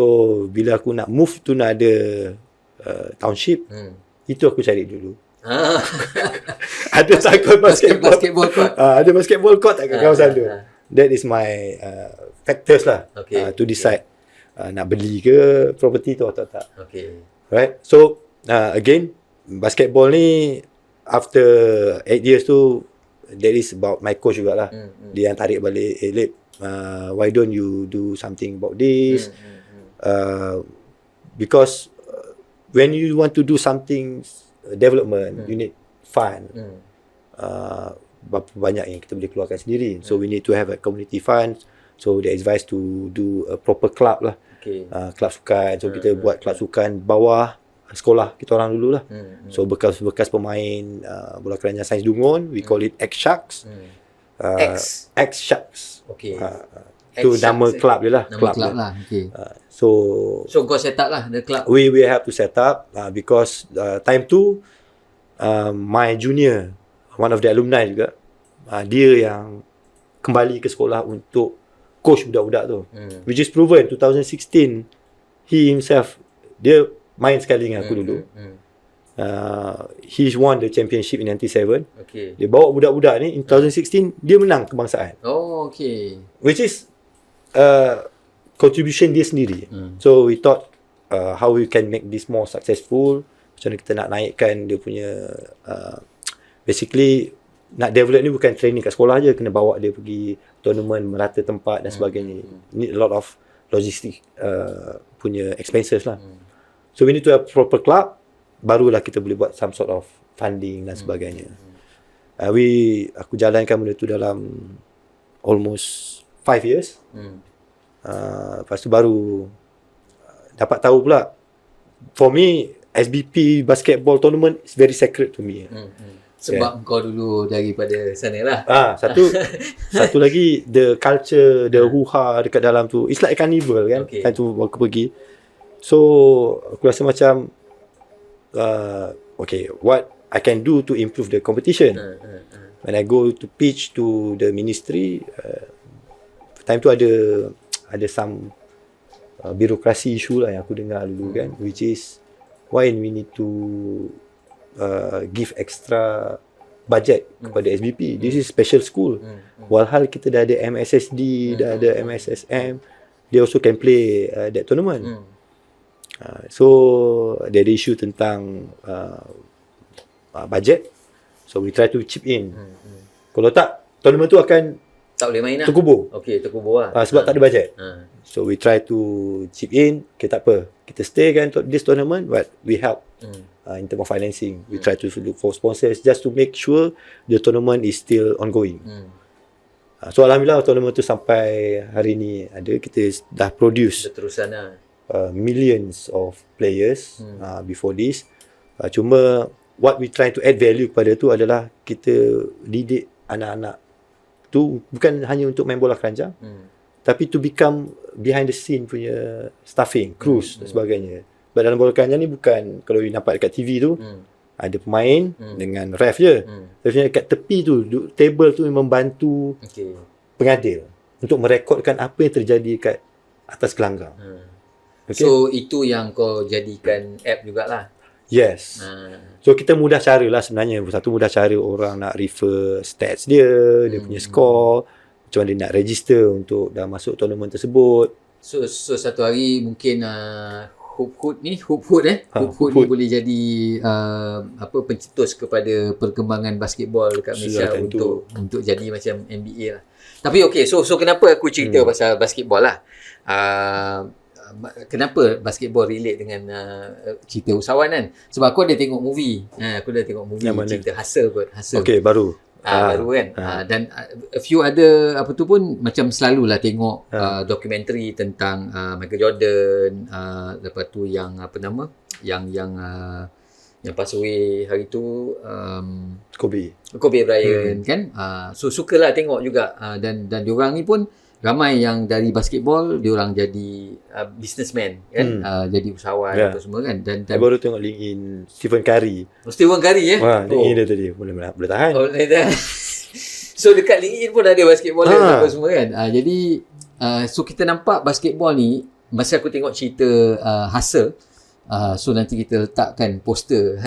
bila aku nak move tu nak ada township, itu aku cari dulu. Ada tak court basketball court? Ada basketball court tak kat kawasan tu? That is my factors lah to decide nak beli ke property tu atau tak. Right? So again, basketball ni after 8 years tu, that is about my coach jugalah. Dia yang tarik balik, Lip, why don't you do something about this? Because when you want to do something development, you need fund. Berapa banyak yang kita boleh keluarkan sendiri. So we need to have a community fund. So they advise to do a proper club lah. Club sukan. So kita buat club sukan bawah sekolah kita orang dulu lah. So bekas pemain bola keranjang Sains Dungun, we call it X-Sharks. X-Sharks. Itu nama club dia lah. Nama club lah. So kau set up lah the club. We have to set up because time tu my junior, one of the alumni juga, dia yang kembali ke sekolah untuk coach budak-budak tu. Which is proven 2016 he himself, dia main sekali dengan aku dulu. He's won the championship in 97. Dia bawa budak-budak ni in 2016 dia menang kebangsaan. Which is contribution dia sendiri. So we thought how we can make this more successful. Macam mana kita nak naikkan dia punya basically nak develop ni bukan training kat sekolah je, kena bawa dia pergi tournament, merata tempat dan sebagainya. Need a lot of logistic punya expenses lah. So we need to have proper club, barulah kita boleh buat some sort of funding dan sebagainya. Aku jalankan benda tu dalam almost 5 years. Lepas tu baru dapat tahu pula, for me SBP basketball tournament is very sacred to me. Sebab kau dulu daripada sana lah. Satu lagi, the culture, the hoo-ha dekat dalam tu, it's like a carnival kan. Time tu aku pergi. So aku rasa macam okay, what I can do to improve the competition. When I go to pitch to the ministry, time tu ada some birokrasi issue lah yang aku dengar dulu kan, which is why we need to give extra budget kepada SBP. This is special school. Walhal kita dah ada MSSD, dah ada MSSM, they also can play that tournament. So there ada issue tentang budget. So we try to chip in. Kalau tak, tournament tu akan tak boleh main lah. terkubur. Terkubur lah. Sebab tak ada budget. So we try to chip in. Okay, tak apa. Kita stay kan this tournament, but we help in terms of financing. We try to look for sponsors just to make sure the tournament is still ongoing. So alhamdulillah tournament tu sampai hari ni ada, kita dah produce Terusan lah. millions of players before this. Cuma what we try to add value kepada tu adalah kita didik anak-anak tu bukan hanya untuk main bola keranjang, tapi to become behind the scene punya staffing, crews dan sebagainya. Sebab dalam bola keranjang ni bukan kalau you nampak dekat TV tu ada pemain dengan ref je. Tapi dekat tepi tu, table tu membantu pengadil untuk merekodkan apa yang terjadi kat atas gelanggang. So itu yang kau jadikan app jugalah. Yes. So kita mudah cara lah sebenarnya. Satu mudah cara orang nak refer stats dia, dia punya score, macam mana dia nak register untuk dah masuk tournament tersebut. So satu hari mungkin Hoop ni boleh jadi pencetus kepada perkembangan basketball dekat Malaysia untuk jadi macam NBA lah. Tapi okay, so kenapa aku cerita pasal basketball lah? Kenapa basketball relate dengan cerita usahawan kan? Sebab aku ada tengok movie. Aku dah tengok movie cerita Hustle kot. Okay, baru. Baru kan. Dan a few other apa tu pun macam selalulah tengok dokumentari tentang Michael Jordan, lepas tu yang apa nama? Yang pass away hari tu Kobe Bryant kan. So sukalah tengok juga dan diorang ni pun ramai yang dari basketball diorang jadi businessman kan, jadi usahawan apa semua kan. Dan baru tengok LinkedIn Stephen Curry. Stephen Curry LinkedIn dia tadi boleh tahan. So dekat LinkedIn pun ada basketball apa semua kan. Jadi so kita nampak basketball ni masa aku tengok cerita Hustle. So nanti kita letakkan poster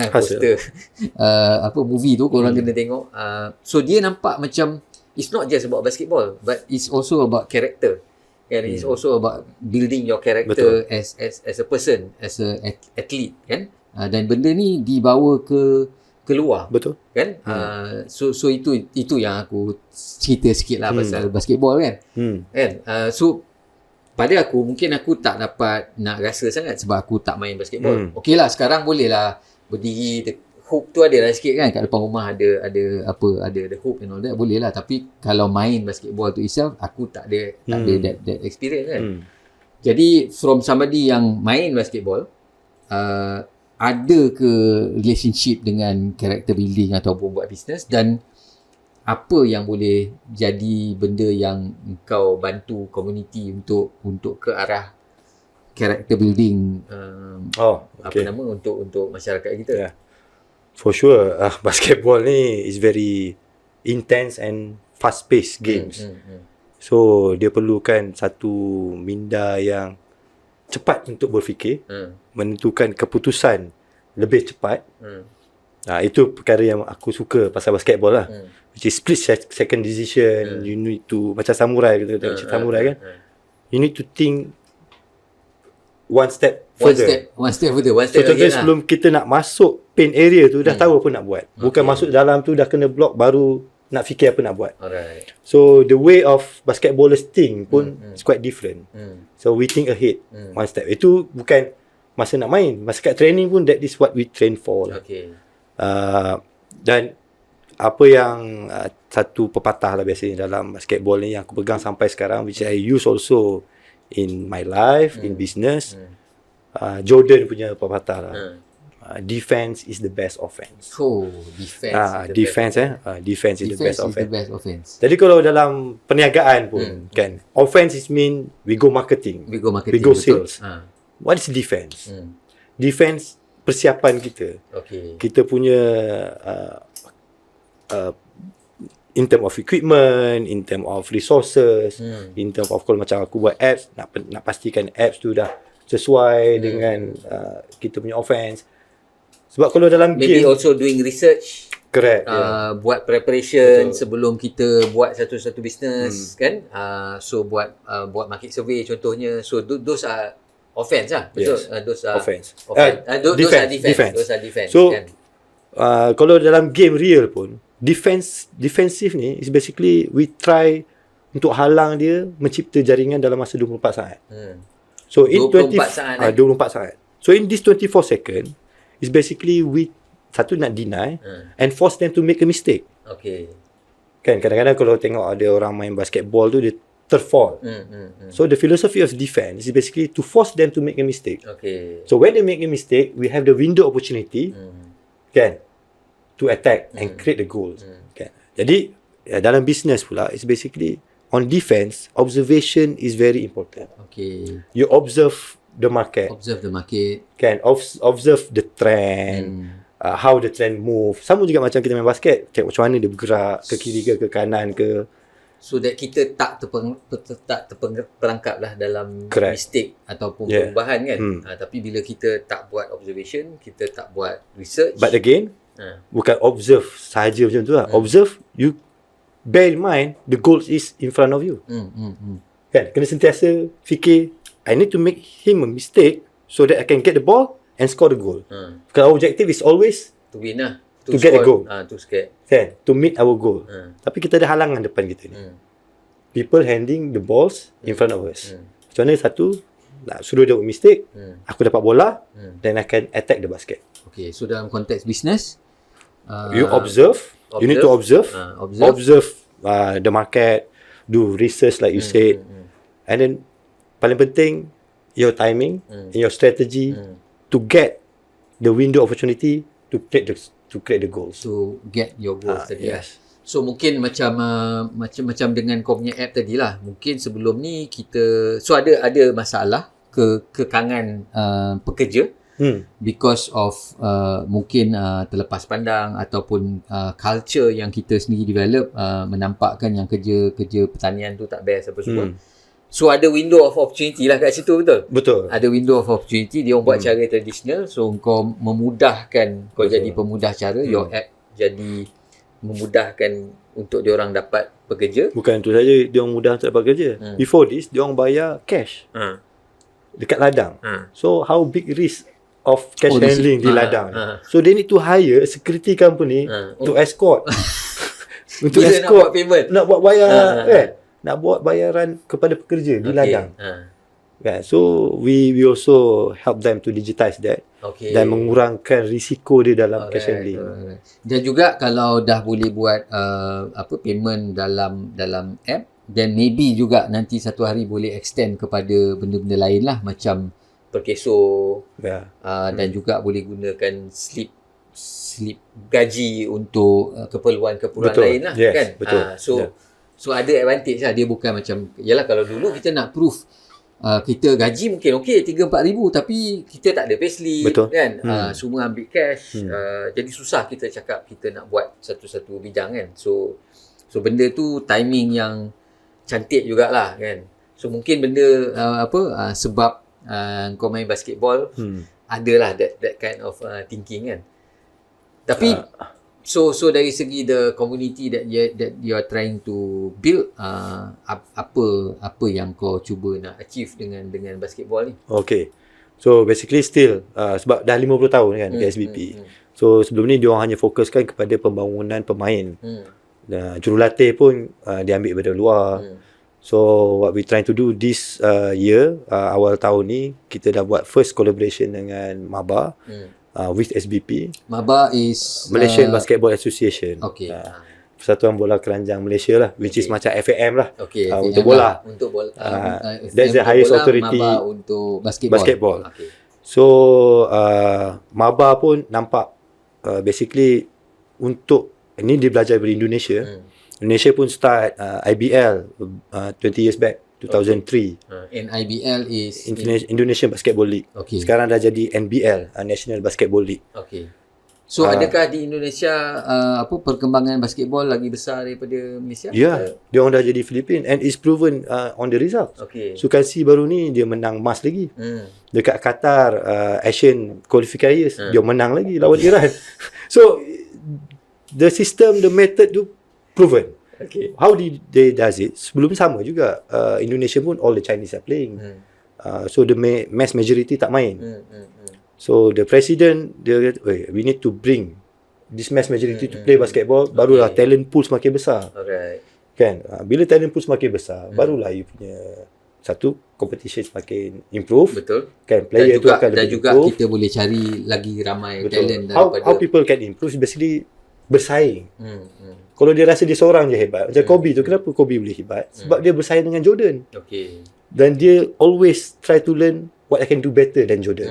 movie tu korang kena tengok. So dia nampak macam it's not just about basketball, but it's also about character. And it's also about building your character as a person, as a athlete kan. Dan benda ni dibawa ke luar. Betul. Kan? So itu yang aku cerita sikit lah pasal basketball kan. Kan? So pada aku mungkin aku tak dapat nak rasa sangat sebab aku tak main basketball. Okey lah, sekarang boleh lah berdiri hoop tu ada lah sikit kan, kat depan rumah ada hoop and all that, boleh lah. Tapi kalau main basketball tu itself, aku tak ada that experience kan. Jadi from somebody yang main basketball, ada ke relationship dengan character building ataupun buat business, dan apa yang boleh jadi benda yang kau bantu community untuk ke arah character building untuk masyarakat kita. For sure, basketball ni is very intense and fast-paced games. So, dia perlukan satu minda yang cepat untuk berfikir, menentukan keputusan lebih cepat. Itu perkara yang aku suka pasal basketball lah. Which is split second decision. You need to, macam samurai, samurai kan. You need to think one step further. One step further. So contohnya sebelum kita nak masuk paint area tu, dah tahu apa nak buat. Bukan masuk dalam tu dah kena block baru nak fikir apa nak buat. Alright. So the way of basketballers think pun is quite different. So we think ahead, one step. Itu bukan masa nak main, masa kat training pun that is what we train for lah. Okay. Dan apa yang satu pepatah lah biasanya dalam basketball ni yang aku pegang sampai sekarang, which I use also in my life, in business. Jordan punya pepatah lah. Defense is the best offense. Oh, defense. Defense is the best offense. offense. Jadi kalau dalam perniagaan pun kan, offense is mean we go marketing. We go marketing. We go betul. sales. What is defense? Defense persiapan kita. Okay. Kita punya in term of equipment, in term of resources, in term of kalau macam aku buat apps, nak pastikan apps tu dah sesuai dengan kita punya offense. Sebab kalau dalam maybe game, also doing research, correct, buat preparation. Betul. Sebelum kita buat satu business, kan, so buat market survey contohnya. So those are offense lah, betul. Yes. Those are offense. Those are defense. Those are defense. So kan? kalau dalam game real pun, defensive ni is basically we try untuk halang dia mencipta jaringan dalam masa 24 saat. So in 24 saat, 24 saat. So in this 24 second is basically we satu nak deny and force them to make a mistake. Okay. Kan kadang-kadang kalau tengok ada orang main basketball tu dia terfall. So the philosophy of defense is basically to force them to make a mistake. Okay. So when they make a mistake, we have the window opportunity kan to attack and create the goals. Kan. Jadi dalam business pula it's basically on defense, observation is very important. Okay. You observe the market. Observe the market. Kan observe the trend. How the trend move. Sama juga macam kita main basket, cek macam mana dia bergerak ke kiri ke kanan ke. So that kita tak terperangkap lah dalam Correct. mistake ataupun perubahan kan. Tapi bila kita tak buat observation, kita tak buat research. But again, bukan observe sahaja macam tu lah. Observe, you bear in mind the goal is in front of you. Kan? Kena sentiasa fikir, I need to make him a mistake so that I can get the ball and score the goal. Because our objective is always to win lah. To get a goal. To score. Kan? To meet our goal. Tapi kita ada halangan depan kita ni. People handing the balls in front of us. Macam mana satu, nak suruh dia buat mistake, aku dapat bola, then I can attack the basket. Okay, so dalam konteks business, you observe. You need to observe. Observe the market, do research like you said. And then, paling penting, your timing and your strategy to get the window opportunity to create the goals. To get your goals tadi. Yes. So mungkin macam dengan kau punya app tadi lah. Mungkin sebelum ni kita ada masalah kekangan pekerja because of mungkin terlepas pandang ataupun culture yang kita sendiri develop menampakkan yang kerja pertanian tu tak best apa semua. So ada window of opportunity lah kat situ, betul? Betul. Ada window of opportunity, dia orang buat cara tradisional, so kau memudahkan, kau jadi pemudah cara, your app jadi memudahkan untuk dia orang dapat pekerja. Bukan itu saja, dia orang mudah untuk dapat kerja. Before this, dia orang bayar cash dekat ladang. So how big risk of cash handling di ladang. So they need to hire a security company to escort. Untuk bila escort, nak buat payment, nak buat bayar kan? Nak buat bayaran kepada pekerja di ladang. Kan? So we also help them to digitize that dan mengurangkan risiko dia dalam cash handling. Dan juga kalau dah boleh buat payment dalam app, then maybe juga nanti satu hari boleh extend kepada benda-benda lain lah, macam perkeso, dan juga boleh gunakan slip gaji untuk keperluan lain lah. Yes, kan. Betul. So ada advantage lah. Dia bukan macam, yalah kalau dulu kita nak proof kita gaji mungkin okey 3-4 ribu tapi kita tak ada payslip kan. Semua ambil cash. Jadi susah kita cakap kita nak buat satu-satu bidang kan. So benda tu timing yang cantik jugalah kan. So mungkin benda sebab kau main basketball, adalah that kind of thinking kan. Tapi so dari segi the community that you are trying to build, apa yang kau cuba nak achieve dengan basketball ni? Okay. So basically still sebab dah 50 tahun kan KSBP. So sebelum ni dia orang hanya fokuskan kepada pembangunan pemain. Jurulatih pun diambil daripada luar. So what we trying to do this year, awal tahun ni kita dah buat first collaboration dengan Maba. with SBP, MABA is Malaysian Basketball Association. Okay. Persatuan Bola Keranjang Malaysia lah, which is macam FAM lah. Okay, untuk bola. Untuk bola. That's the highest authority MABA untuk basketball. Okay. So MABA pun nampak basically untuk ini dia belajar dari Indonesia. Indonesia pun start IBL 20 years back, 2003. And IBL is Indonesian Basketball League. Okay. Sekarang dah jadi NBL, National Basketball League. Okay. So adakah di Indonesia perkembangan basketball lagi besar daripada Malaysia? Ya, dia orang dah jadi Filipin and it's proven on the results. Okay. Sukasi baru ni dia menang emas lagi. Dekat Qatar Asian Qualifiers dia menang lagi lawan Iran. So the system, the method tu proven. Okay. How they does it? Sebelum sama juga Indonesia pun all the Chinese are playing. So the mass majority tak main. So the president dia kata, we need to bring this mass majority to play basketball, barulah talent pool semakin besar. Alright. Kan? Bila talent pool semakin besar, barulah you punya satu competition semakin improve. Betul. Kan player tu akan dan lebih juga improve. kita boleh cari lagi ramai talent How daripada people can improve is basically bersaing. Kalau dia rasa dia seorang je hebat, macam Kobe tu, kenapa Kobe boleh hebat? Sebab dia bersaing dengan Jordan. Okay. Dan dia always try to learn what I can do better than Jordan.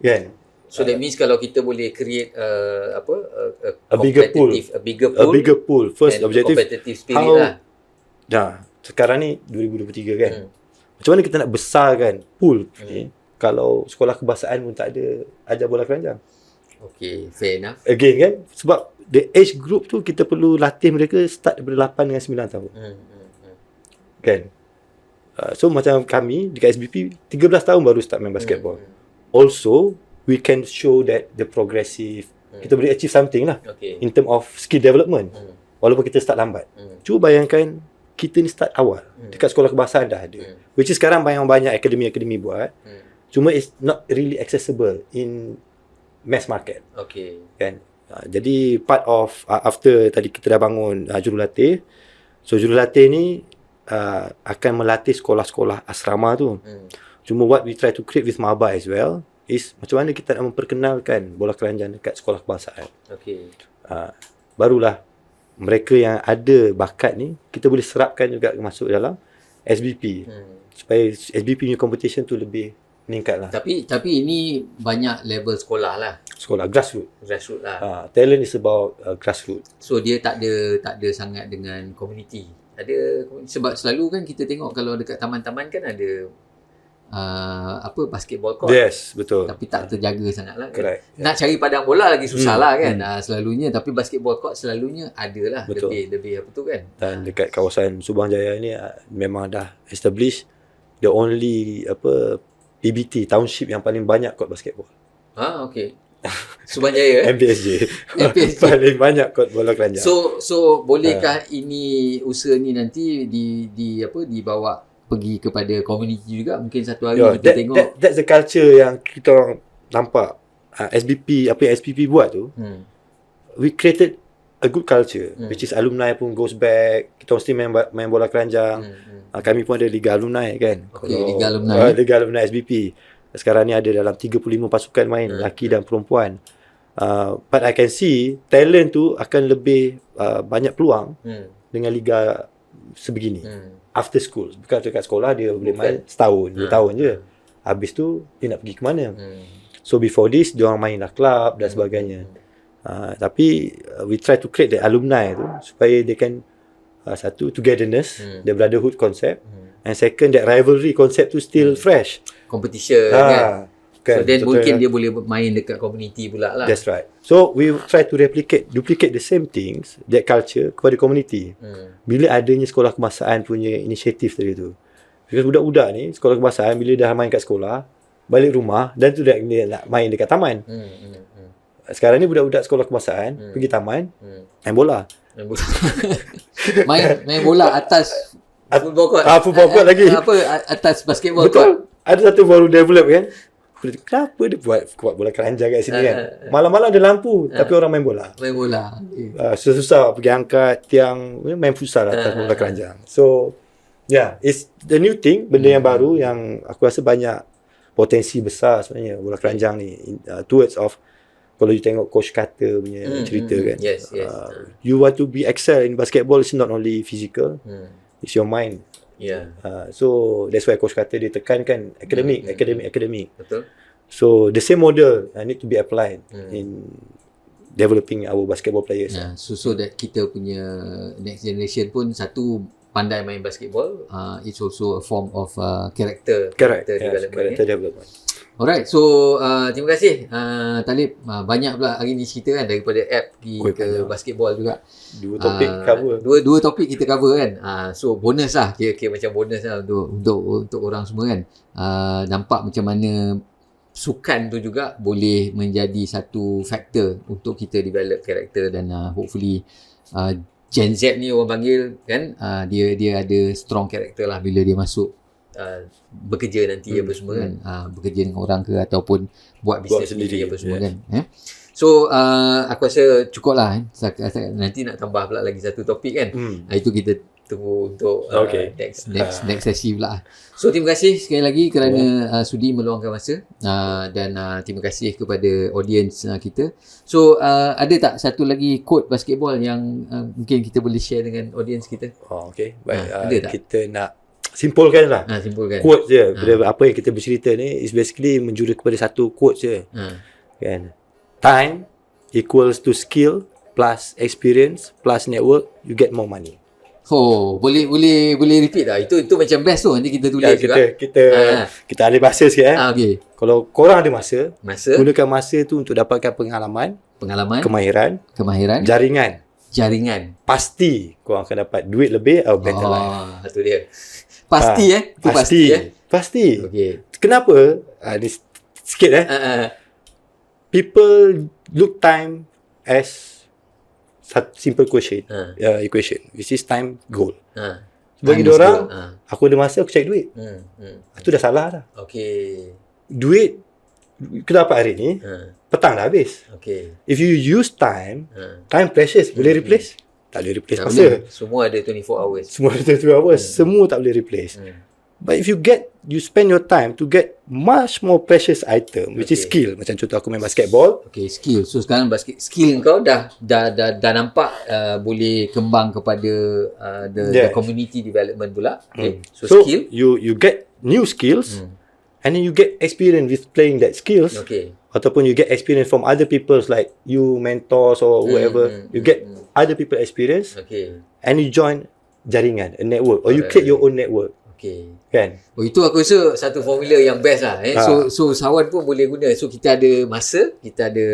Kan? So that means kalau kita boleh create A bigger pool. A bigger pool. First objective, competitive spirit lah. Nah, sekarang ni 2023 kan. Macam mana kita nak besarkan pool ni kalau sekolah kebangsaan pun tak ada ajar bola keranjang? Okay, fair enough. Again kan, sebab the age group tu kita perlu latih mereka start daripada 8 dengan 9 tahun. Kan? So macam kami dekat SBP 13 tahun baru start main basketball. Also, we can show that the progressive, kita boleh achieve something lah in term of skill development. Walaupun kita start lambat. Cuba bayangkan kita ni start awal. Dekat sekolah kebangsaan dah ada. Which is sekarang banyak akademi-akademi buat. Cuma it's not really accessible in mass market. Okay. Kan? Jadi part of after tadi kita dah bangun jurulatih. So jurulatih ni akan melatih sekolah-sekolah asrama tu. Cuma what we try to create with MABA as well is macam mana kita nak memperkenalkan bola keranjang dekat sekolah kebangsaan. Okay. Barulah mereka yang ada bakat ni kita boleh serapkan juga masuk dalam SBP. Supaya SBP punya competition tu lebih meningkat lah. Tapi ini banyak level sekolah lah. Sekolah grassroots. Grassroots lah. Talent is about grassroots. So dia tak ada sangat dengan community. Sebab selalu kan kita tengok kalau dekat taman-taman kan ada basketball court. Yes, betul. Tapi tak terjaga sangat lah kan. Correct. Nak cari padang bola lagi susah lah kan. Selalunya, tapi basketball court selalunya ada lah. Betul. Lebih apa tu kan. Dan dekat kawasan Subang Jaya ni memang dah establish the only PBT township yang paling banyak court basketball. Okay. Subang Jaya MPSJ. MPSJ. Paling banyak court bola keranjang. So bolehkah ini usaha ni nanti dibawa pergi kepada community juga? Mungkin satu hari kita tengok. That's the culture yang kita orang nampak. SBP, apa yang SBP buat tu, we created a good culture, which is alumni pun goes back. Kita mesti main bola keranjang. Kami pun ada Liga Alumni kan. Okay, Liga Alumni. Liga Alumni SBP. Sekarang ni ada dalam 35 pasukan main, lelaki dan perempuan. But I can see talent tu akan lebih banyak peluang dengan liga sebegini. After school. Bukan dekat sekolah dia boleh main setahun, 2 tahun je. Habis tu dia nak pergi ke mana? So before this dia orang mainlah club dan sebagainya. Tapi we try to create the alumni tu supaya they can satu togetherness, the brotherhood concept, and second that rivalry concept tu still fresh. Competition kan. So then mungkin dia boleh main dekat community pula lah. That's right. So we try to duplicate the same things, that culture kepada community. Bila adanya sekolah kebangsaan punya inisiatif tadi tu. Because budak-budak ni sekolah kebangsaan bila dah main kat sekolah, balik rumah dan tu dia nak main dekat taman. Sekarang ni budak-budak sekolah kebangsaan pergi taman, main bola. main bola atas football court. Football court lagi. Atas basketball court. Betul. Ada satu baru develop kan. Kenapa dia buat bola keranjang kat sini kan? Malam-malam ada lampu tapi orang main bola. Main bola. Susah pergi angkat tiang, main futsal atas bola keranjang. So it's the new thing, benda yang baru yang aku rasa banyak potensi besar sebenarnya bola keranjang ni towards of kalau you tengok Coach Carter punya cerita kan. Yes. You want to be excel in basketball, it's not only physical, it's your mind. Yeah. So that's why Coach Carter dia tekankan academic. Betul. So the same model need to be applied in developing our basketball players. So that kita punya next generation pun satu pandai main basketball, it's also a form of character development. Character development. Alright, so terima kasih Talib. Banyak pula hari ni cerita kan, daripada app pergi ke basketball juga. Dua topik cover. Dua topik kita cover kan. So bonus lah, kira macam bonus lah untuk orang semua kan. Nampak macam mana sukan tu juga boleh menjadi satu faktor untuk kita develop karakter dan hopefully Gen Z ni orang panggil kan, dia ada strong karakter lah bila dia masuk bekerja nanti apa semua kan, bekerja dengan orang ke ataupun buat bisnes sendiri apa semua kan. So aku rasa cukup lah nanti nak tambah pula lagi satu topik kan. Itu kita tunggu untuk next sesi pula. So terima kasih sekali lagi kerana sudi meluangkan masa dan terima kasih kepada audience kita. So ada tak satu lagi quote basketball yang mungkin kita boleh share dengan audience kita? Baik. Ada tak? Kita nak simpulkan lah. Simpulkan. Quote je. Apa yang kita bercerita ni is basically menjuru kepada satu quote je. Kan? Time equals to skill plus experience plus network, you get more money. Boleh repeat tak? Itu macam best tu. Nanti kita tulis juga. Kita ada masa sikit Okay. Kalau korang ada masa, gunakan masa tu untuk dapatkan pengalaman, kemahiran, jaringan. Pasti korang akan dapat duit lebih atau better life. Itu dia. Pasti itu pasti. Okay. Kenapa? Ni sikit people look time as simple equation, which is time goal. Bagi diorang, aku ada masa, aku cari duit. Itu dah salah dah. Duit kita dapat hari ni, petang dah habis. If you use time precious, boleh replace? Tak boleh replace masa. Semua ada 24 hours. Semua tak boleh replace. But if you spend your time to get much more precious item, which is skill. Macam contoh aku main basketball. Skill. So sekarang skill kau dah nampak boleh kembang kepada the community development pula. So skill. You get new skills and then you get experience with playing that skills. Ataupun you get experience from other people's like you mentors or whoever. You get other people experience. And you join jaringan, a network, or you create your own network. Kan? Itu aku rasa satu formula yang best lah. So sawan pun boleh guna. So kita ada masa, kita ada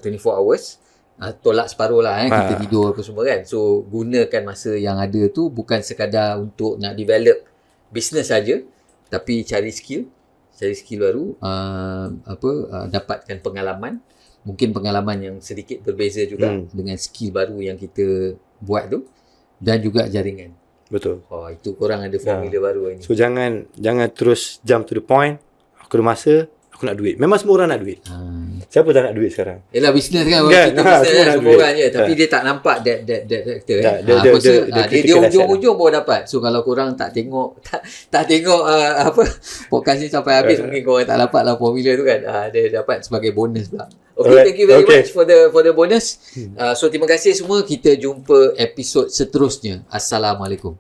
24 hours. Tolak separuh lah kita tidur apa semua kan. So gunakan masa yang ada tu bukan sekadar untuk nak develop business saja, tapi cari skill baru, dapatkan pengalaman, mungkin pengalaman yang sedikit berbeza juga dengan skill baru yang kita buat tu, dan juga jaringan. Betul. Itu korang ada formula baru ni. So jangan terus jump to the point. Aku ada masa, aku nak duit. Memang semua orang nak duit. Siapa tak nak duit sekarang? Yelah, bisnes kan. Kita bisnes semua orang je. Tapi dia tak nampak that factor. Aku rasa dia ujung-ujung baru dapat. So kalau korang tak tengok podcast ni sampai habis, mungkin korang tak dapat lah formula tu kan. Dia dapat sebagai bonus pula. Thank you very much for the bonus. So terima kasih semua. Kita jumpa episod seterusnya. Assalamualaikum.